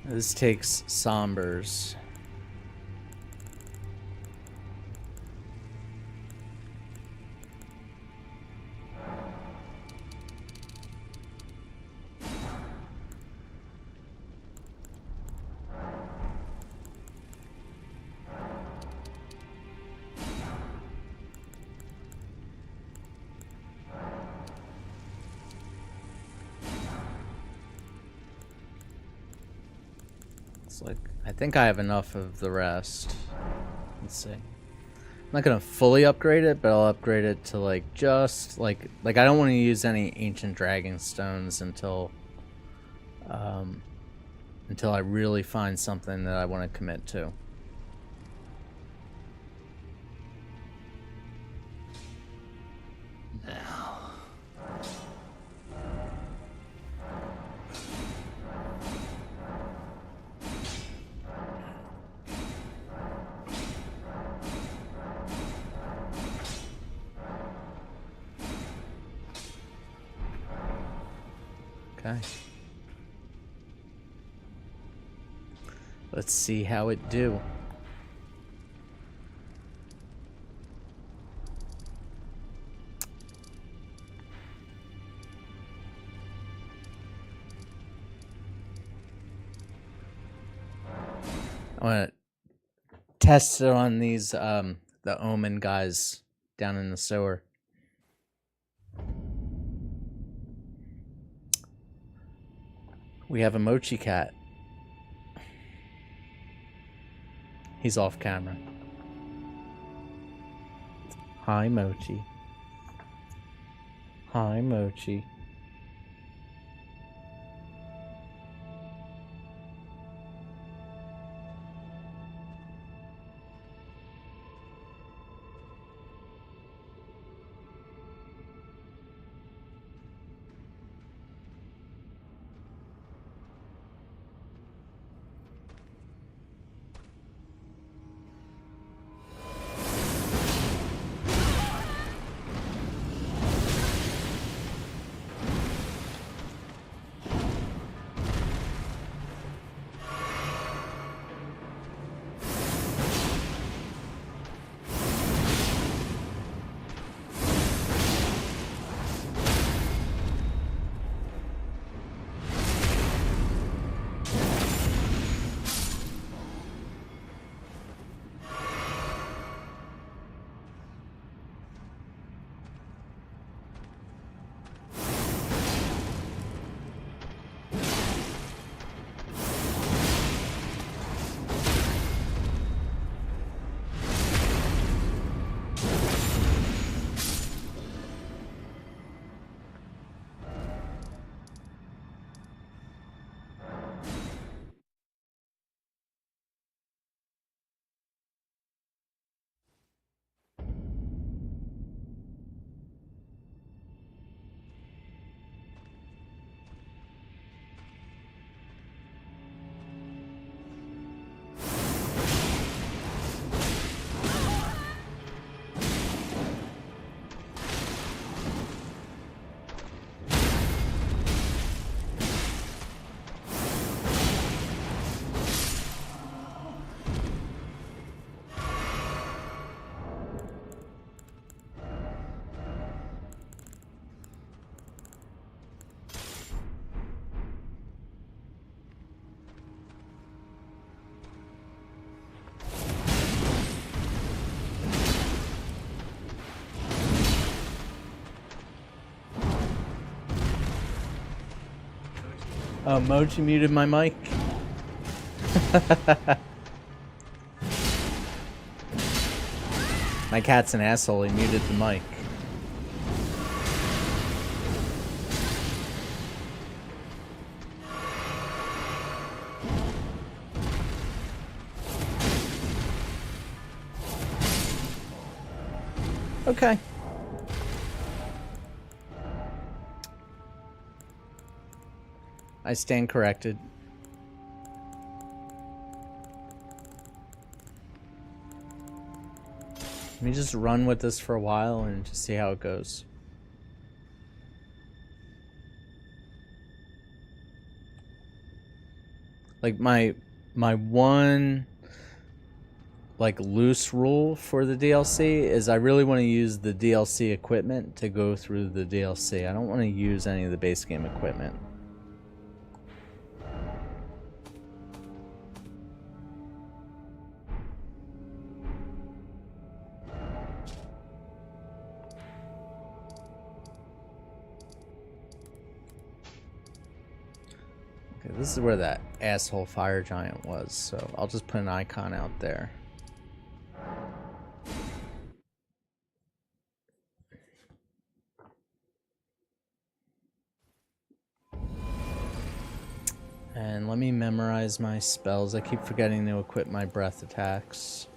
This takes sombers. It's like, I think I have enough of the rest. Let's see. I'm not gonna fully upgrade it, but I'll upgrade it to like just like I don't want to use any ancient dragon stones until I really find something that I want to commit to. Okay. Let's see how it do. I want to test it on these the Omen guys down in the sewer. We have a Mochi cat. He's off camera. Hi, Mochi. Hi, Mochi. Oh, Mochi muted my mic. My cat's an asshole. He muted the mic. Okay. I stand corrected. Let me just run with this for a while and just see how it goes. Like my one like loose rule for the DLC is I really want to use the DLC equipment to go through the DLC. I don't want to use any of the base game equipment. This is where that asshole fire giant was, so I'll just put an icon out there. And let me memorize my spells. I keep forgetting to equip my breath attacks.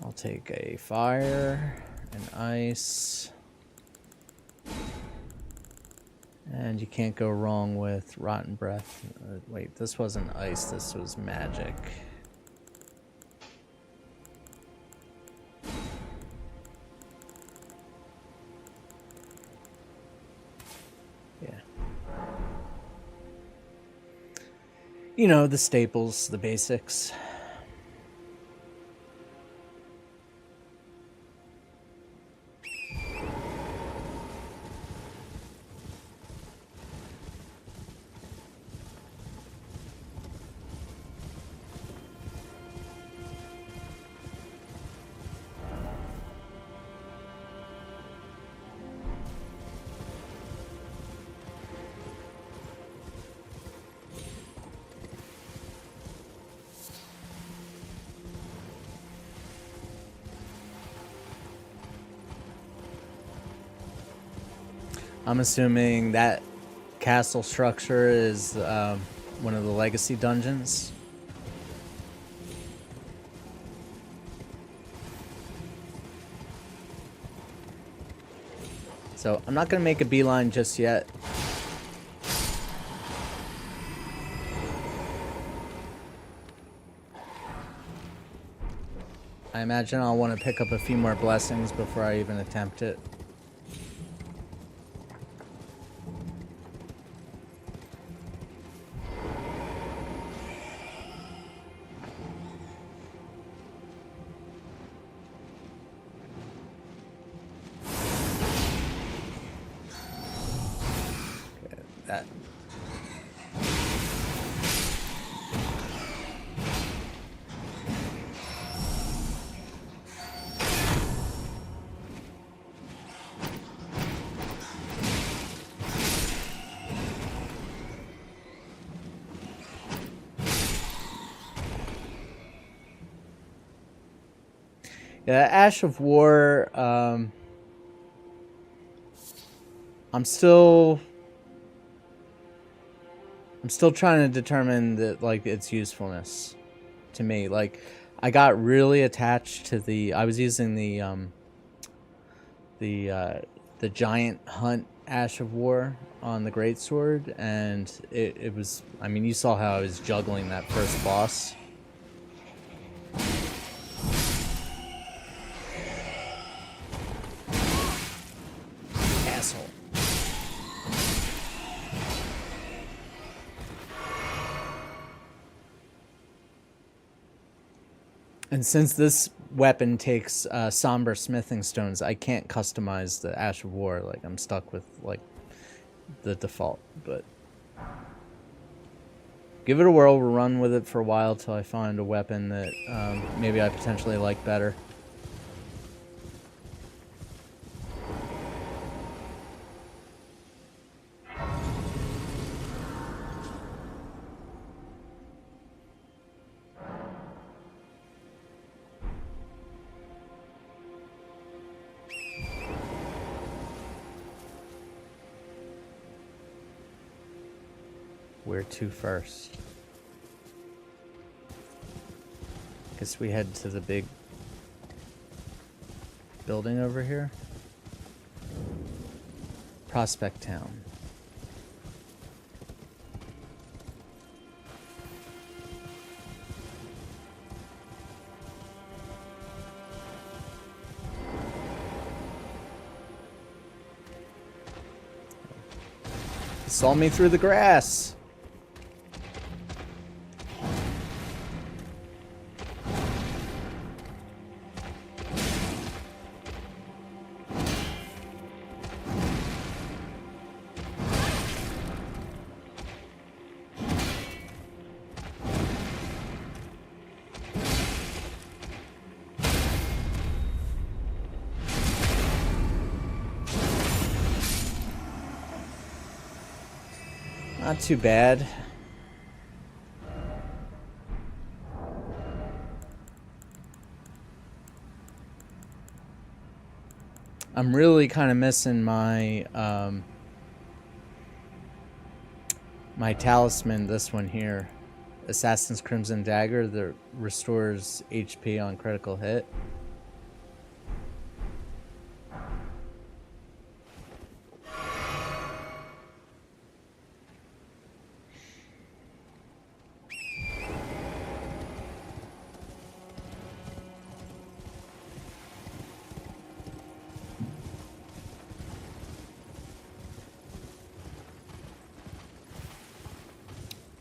I'll take a fire, an ice, and you can't go wrong with rotten breath. Wait, this wasn't ice, this was magic. Yeah. You know, the staples, the basics. I'm assuming that castle structure is one of the legacy dungeons. So I'm not going to make a beeline just yet. I imagine I'll want to pick up a few more blessings before I even attempt it. That. Yeah, Ash of War, I'm still trying to determine that, like, its usefulness to me. Like, I got really attached to I was using the giant hunt Ash of War on the greatsword, and it was, I mean, you saw how I was juggling that first boss. Asshole. And since this weapon takes somber smithing stones, I can't customize the Ash of War. Like, I'm stuck with, like, the default. But give it a whirl. We'll run with it for a while till I find a weapon that maybe I potentially like better. Where to first? Guess we head to the big building over here. Prospect Town. He saw me through the grass. Not too bad. I'm really kind of missing my my talisman, this one here. Assassin's Crimson Dagger that restores HP on critical hit.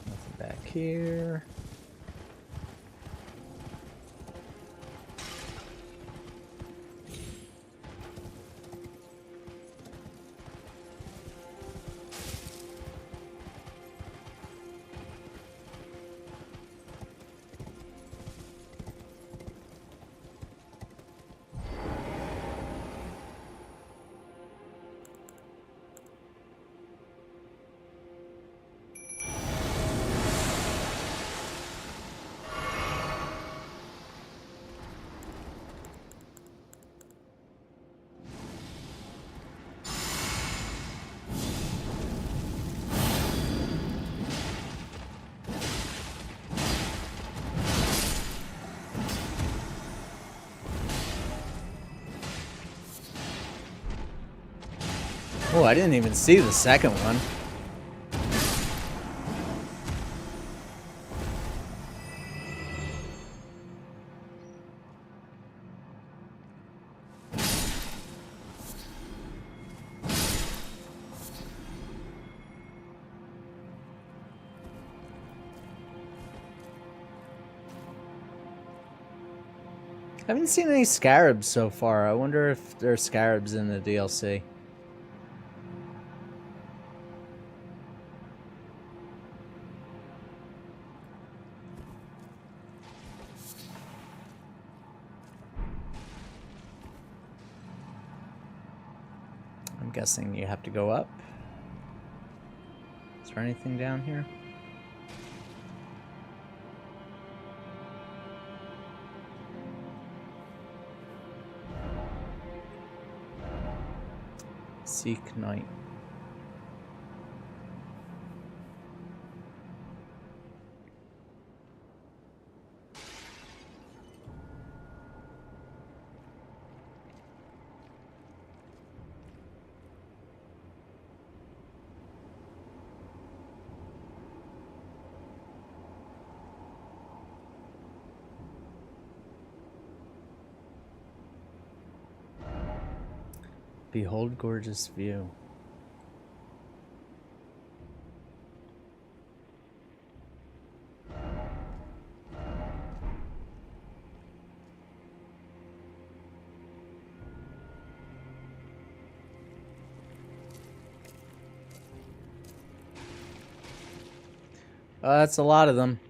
Nothing back here. Oh, I didn't even see the second one. I haven't seen any scarabs so far. I wonder if there's scarabs in the DLC. I'm guessing you have to go up. Is there anything down here? Seek Night. Behold gorgeous view. That's a lot of them.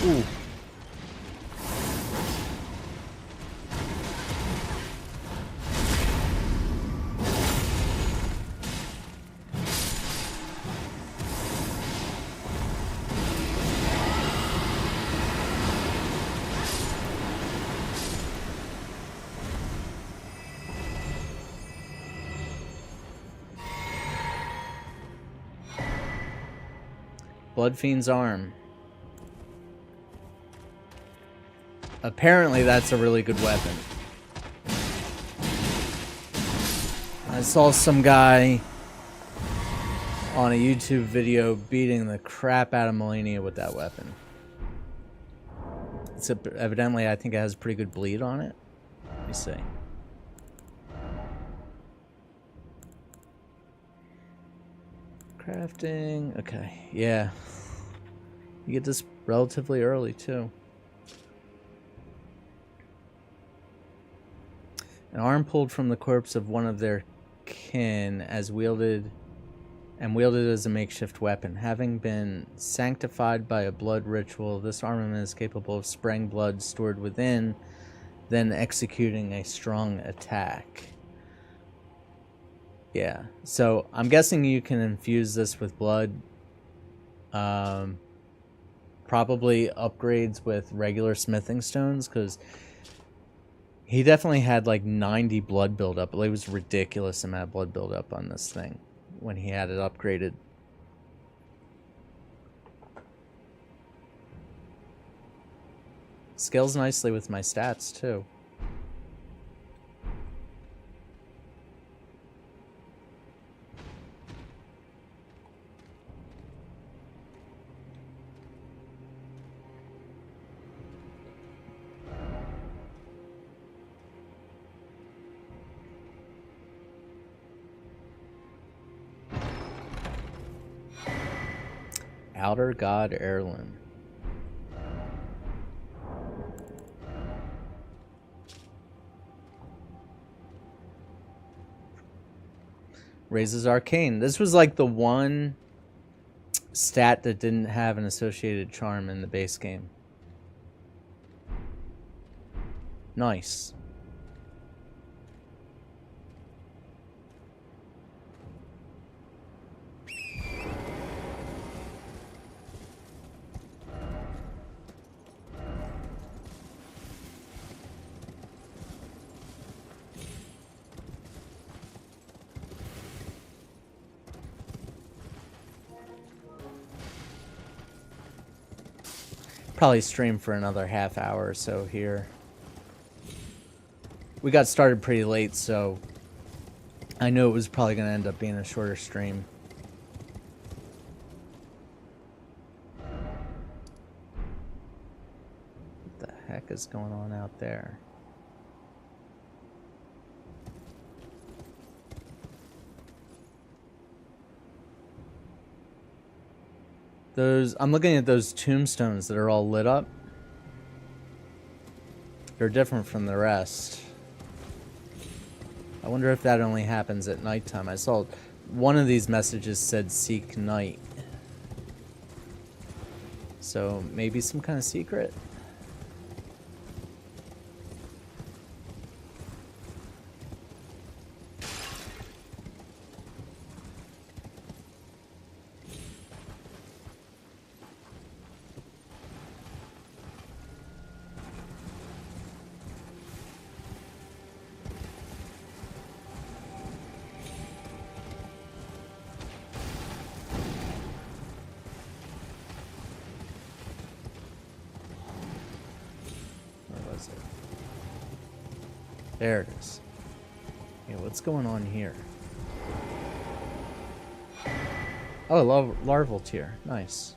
Ooh. Bloodfiend's arm. Apparently that's a really good weapon. I saw some guy on a YouTube video beating the crap out of Melania with that weapon. It's evidently, I think it has pretty good bleed on it. Let me see. Crafting. Okay, yeah. You get this relatively early too. An arm pulled from the corpse of one of their kin as wielded and wielded as a makeshift weapon. Having been sanctified by a blood ritual, this armament is capable of spraying blood stored within, then executing a strong attack. Yeah, so I'm guessing you can infuse this with blood. Probably upgrades with regular smithing stones, because he definitely had like 90 blood buildup. It was a ridiculous amount of blood buildup on this thing when he had it upgraded. Scales nicely with my stats too. Outer God Heirloom. Raises Arcane. This was like the one stat that didn't have an associated charm in the base game. Nice. Probably stream for another half hour or so here. We got started pretty late, so I knew it was probably going to end up being a shorter stream. What the heck is going on out there? I'm looking at those tombstones that are all lit up. They're different from the rest. I wonder if that only happens at nighttime. I saw one of these messages said seek night. So maybe some kind of secret? There it is. Yeah, what's going on here? Oh, larval tier. Nice.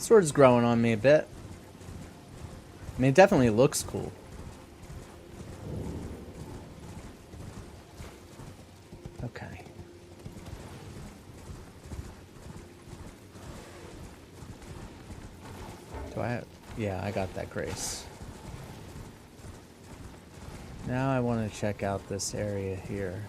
Sword's growing on me a bit. I mean, it definitely looks cool. Okay. Do I have... Yeah, I got that grace. Now I want to check out this area here.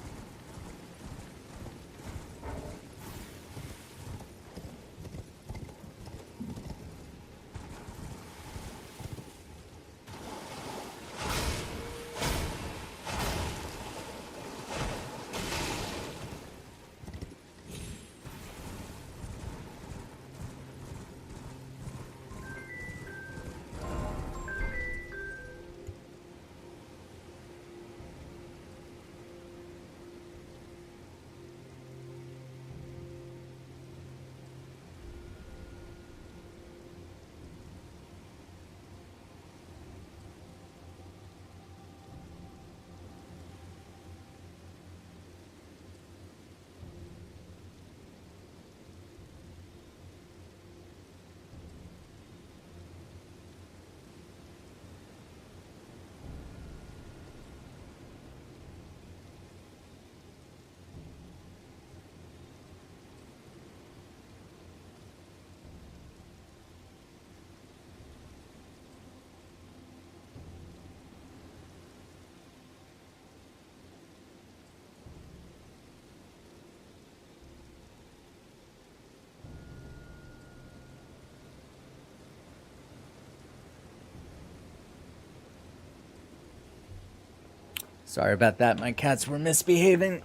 Sorry about that. My cats were misbehaving.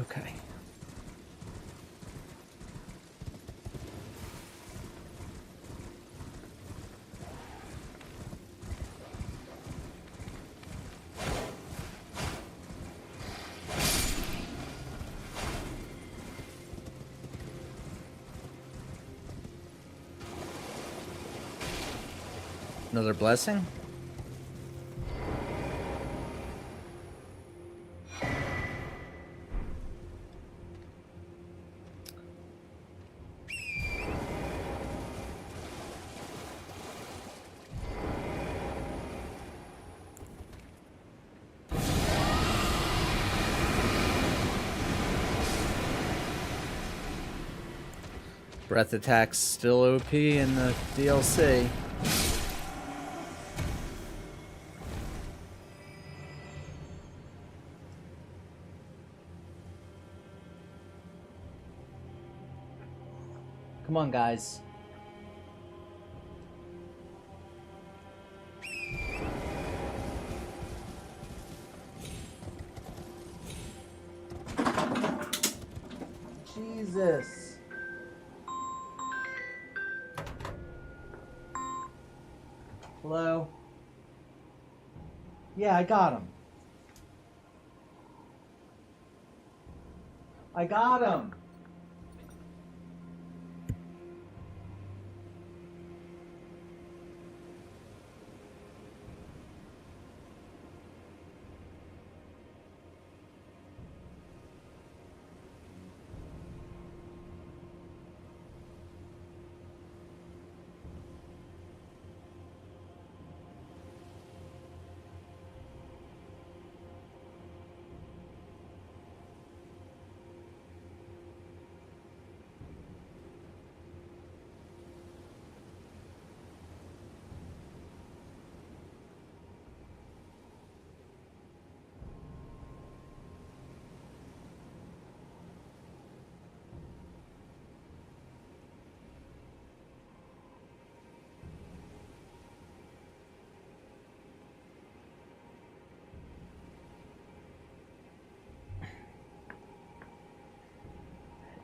Okay. Another blessing? Breath attack's still OP in the DLC. Come on, guys. Jesus. Hello? Yeah, I got him. I got him.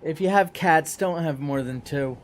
If you have cats, don't have more than 2.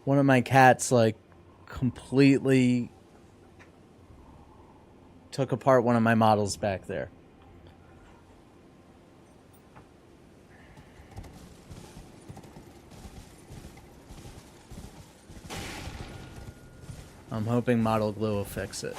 One of my cats, like, completely took apart one of my models back there. I'm hoping Model Glue will fix it.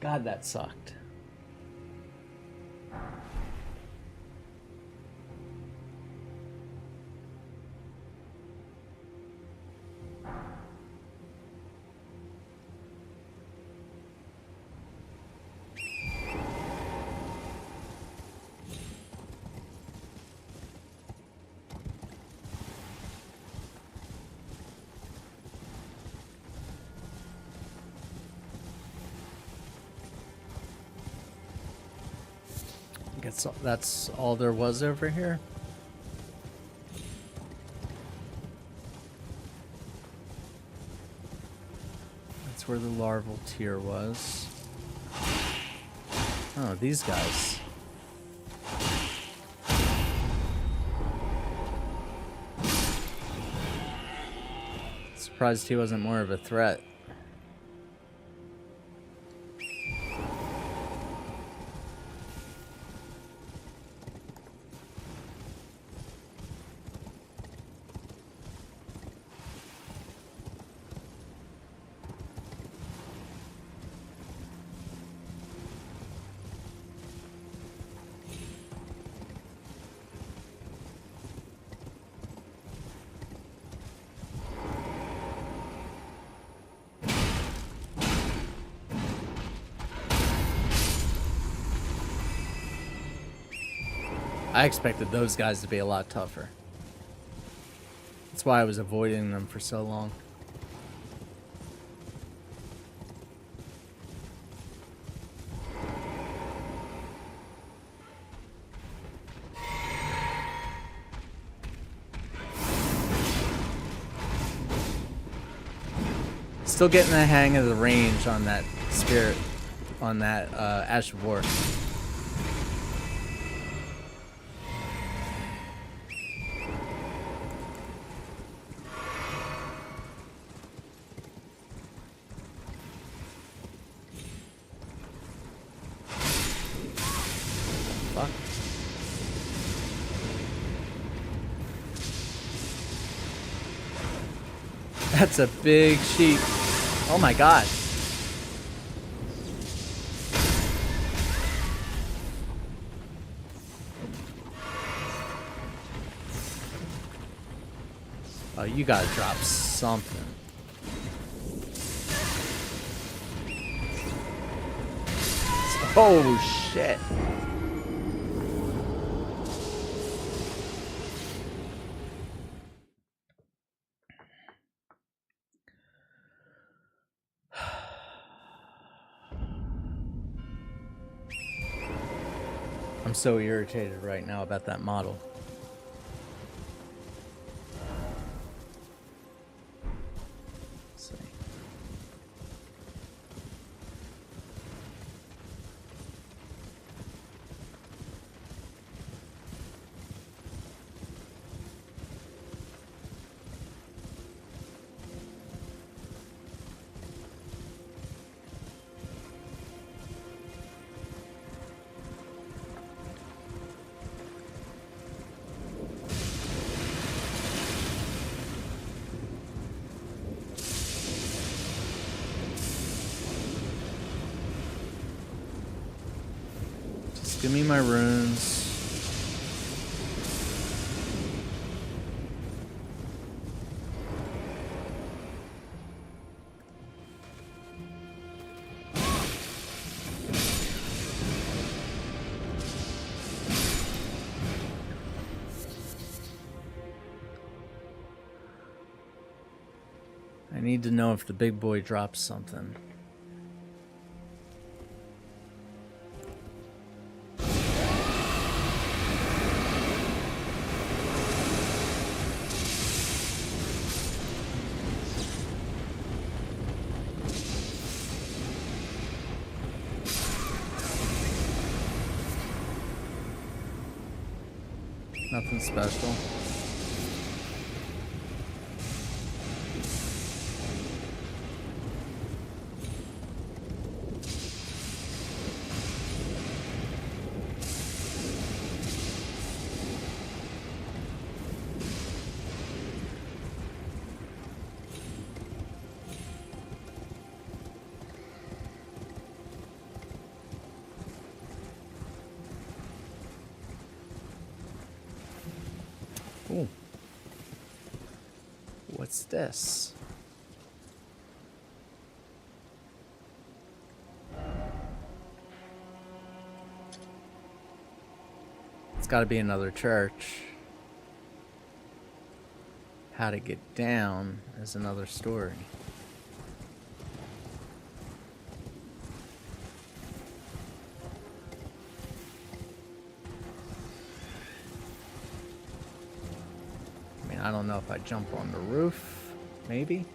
God, that sucked. I guess that's all there was over here. where the larval tier was. Oh, these guys. Surprised he wasn't more of a threat. I expected those guys to be a lot tougher. That's why I was avoiding them for so long. Still getting the hang of the range on that spirit, on that Ash of War. Fuck. That's a big sheep. Oh my god. Oh, you gotta drop something. Oh shit. I'm so irritated right now about that model. Let's see. Give me my runes. I need to know if the big boy drops something. Nothing special. Ooh. What's this? It's got to be another church. How to get down is another story. I don't know if I jump on the roof, maybe.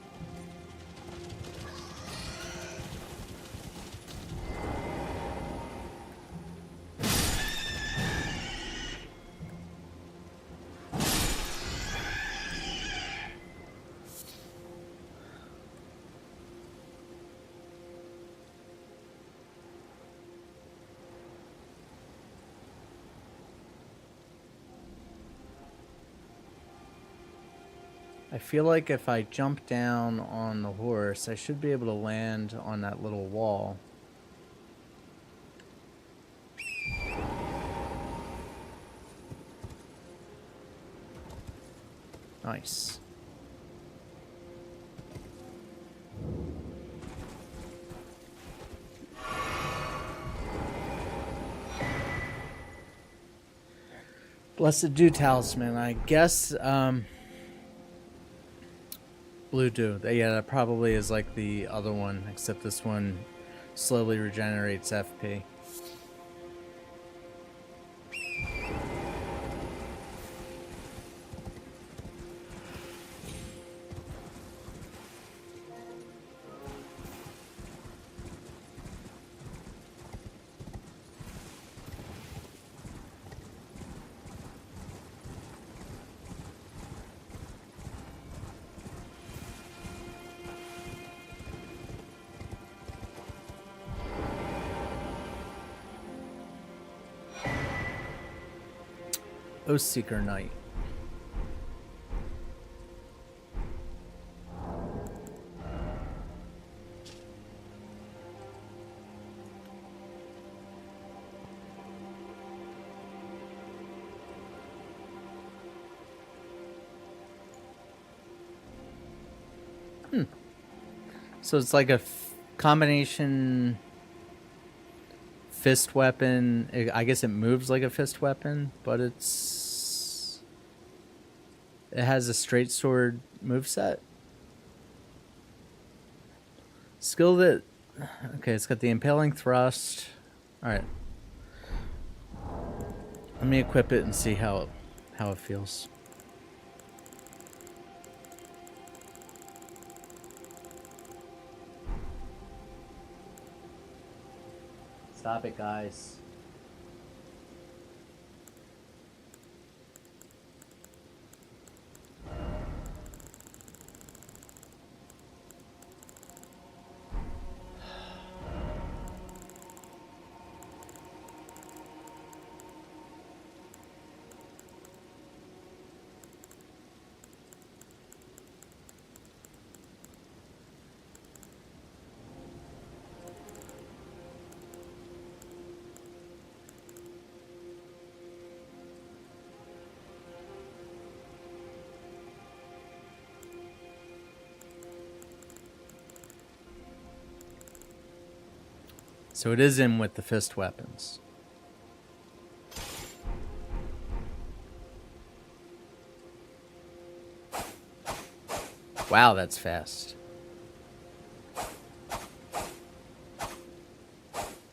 I feel like if I jump down on the horse, I should be able to land on that little wall. Nice. Blessed Dew Talisman. I guess, Blue Dew. Yeah, that probably is like the other one, except this one slowly regenerates FP. Oathseeker Knight. So it's like a combination fist weapon. I guess it moves like a fist weapon, but it has a straight sword moveset. Skill that... Okay, it's got the impaling thrust. Alright. Let me equip it and see how it feels. Stop it, guys. So it is in with the fist weapons. Wow, that's fast.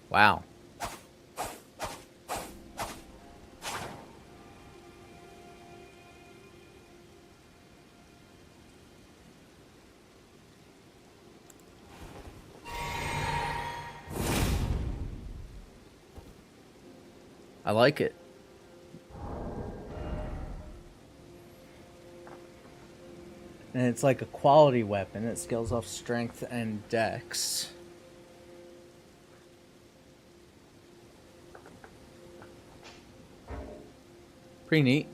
Wow. I like it. And it's like a quality weapon. It scales off strength and dex. Pretty neat.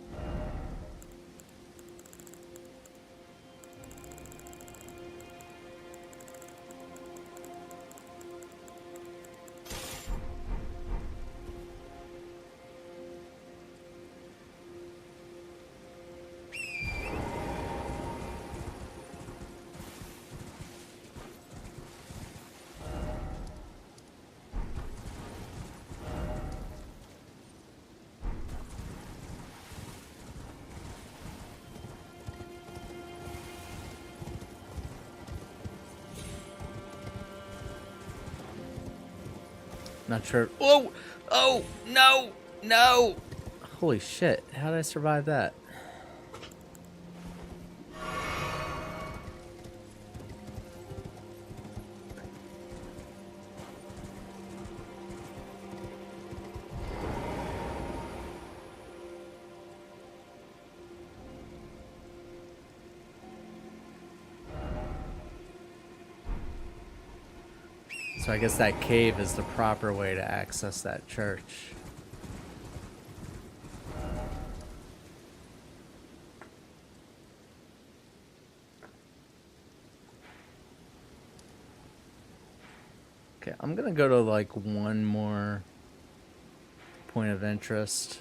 Not sure. Oh! Oh! No! No! Holy shit. How did I survive that? So I guess that cave is the proper way to access that church. Okay, I'm gonna go to like one more point of interest.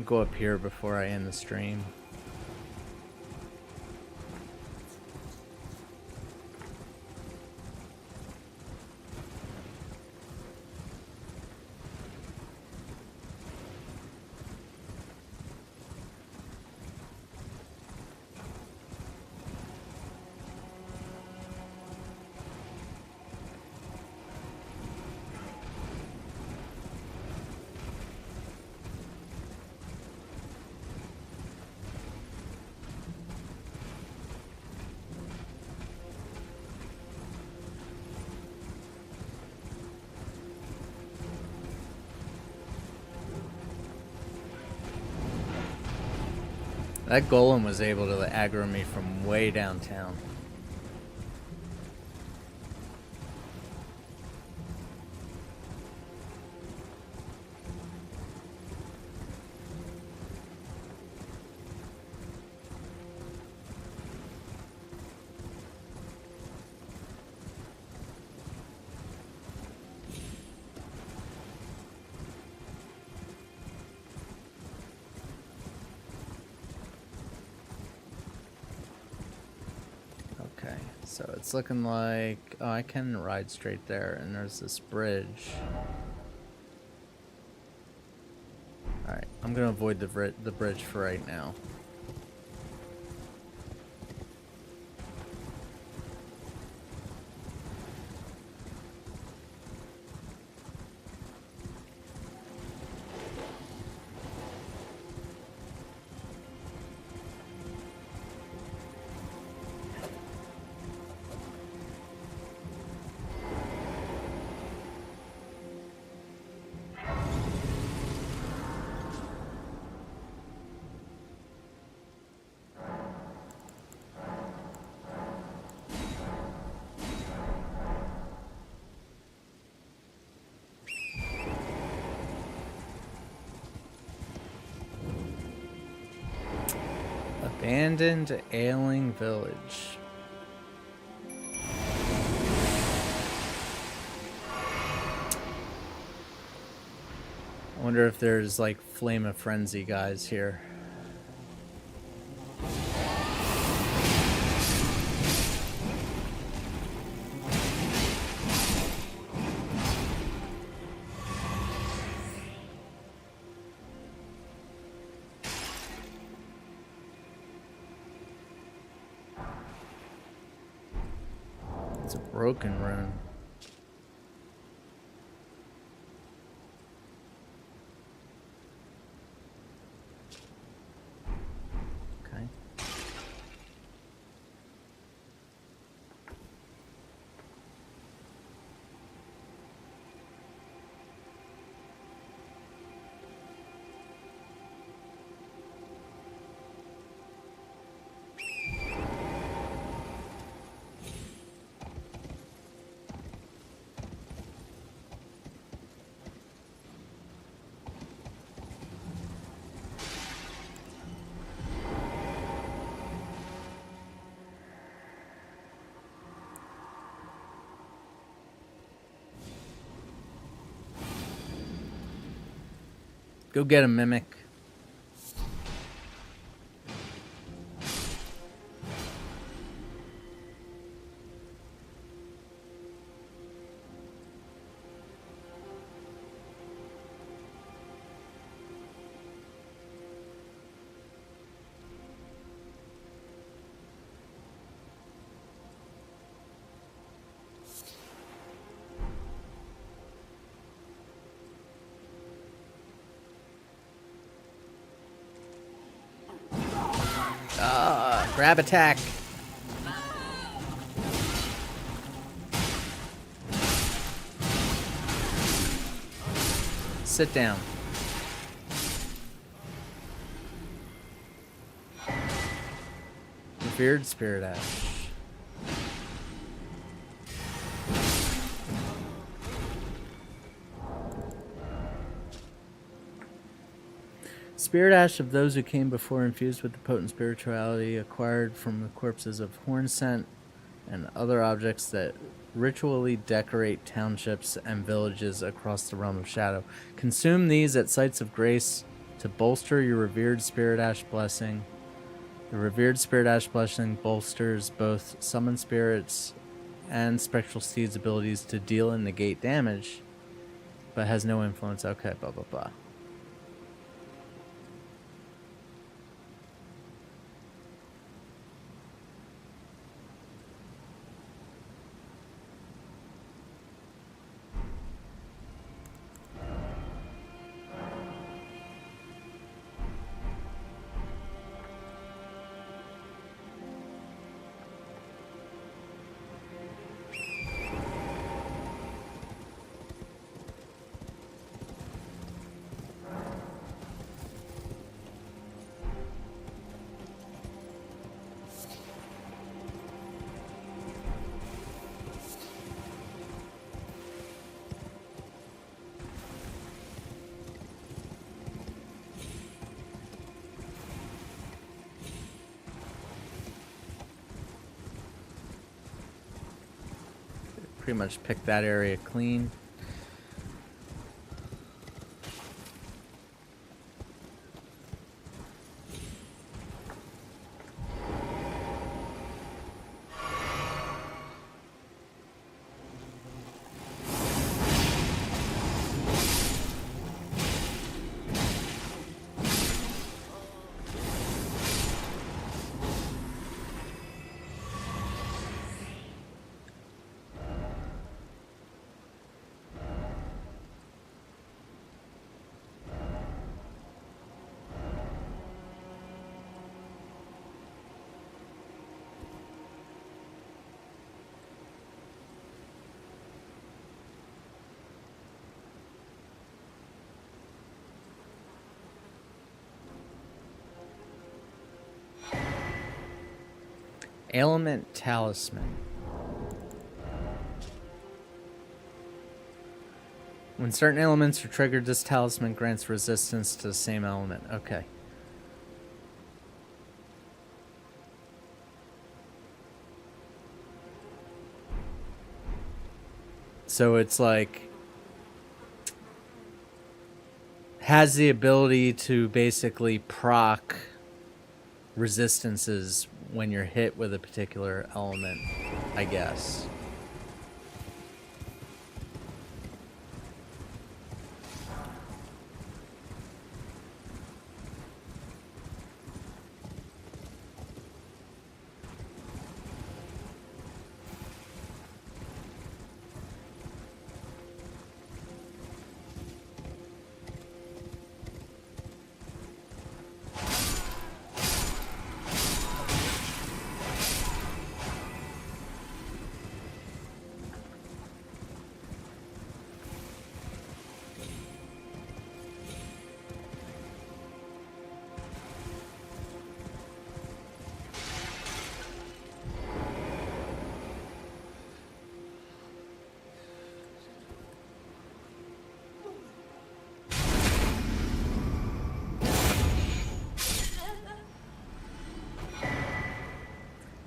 Go up here before I end the stream. That golem was able to aggro me from way downtown. Okay, so it's looking like, oh, I can ride straight there, and there's this bridge. Alright, I'm gonna avoid the bridge for right now. Abandoned ailing village. I wonder if there's like Flame of Frenzy guys here. It's a broken rune. Okay. Go get a mimic. Grab attack. Sit down. Revered Spirit Ash. Spirit Ash of those who came before, infused with the potent spirituality acquired from the corpses of Hornscent and other objects that ritually decorate townships and villages across the realm of shadow. Consume these at sites of grace to bolster your revered spirit ash blessing. The revered spirit ash blessing bolsters both summon spirits and spectral steeds' abilities to deal and negate damage, but has no influence. Okay, blah blah blah. Pretty much pick that area clean. Element Talisman. When certain elements are triggered, this talisman grants resistance to the same element. Okay. So it's like has the ability to basically proc resistances when you're hit with a particular element, I guess.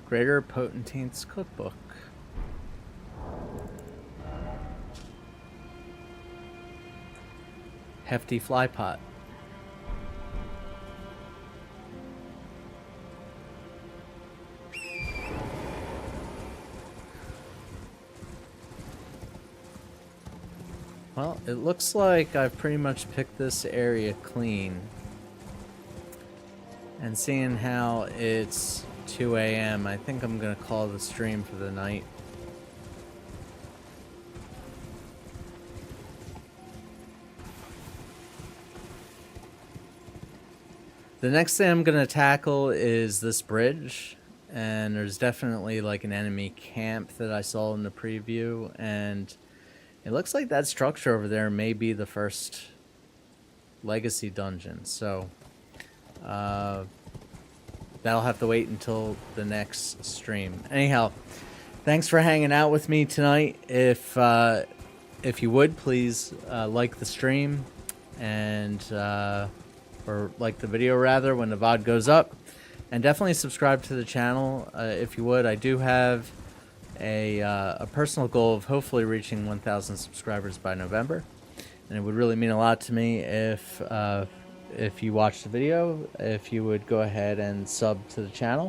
Greater Potentate's Cookbook. Hefty Fly Pot. Well, it looks like I've pretty much picked this area clean. And seeing how it's 2 a.m., I think I'm going to call the stream for the night. The next thing I'm going to tackle is this bridge. And there's definitely like an enemy camp that I saw in the preview. And it looks like that structure over there may be the first legacy dungeon. So, that'll have to wait until the next stream. Anyhow, thanks for hanging out with me tonight. If you would, please like the stream and or like the video rather when the VOD goes up, and definitely subscribe to the channel if you would. I do have a personal goal of hopefully reaching 1,000 subscribers by November. And it would really mean a lot to me if you watched the video, if you would go ahead and sub to the channel.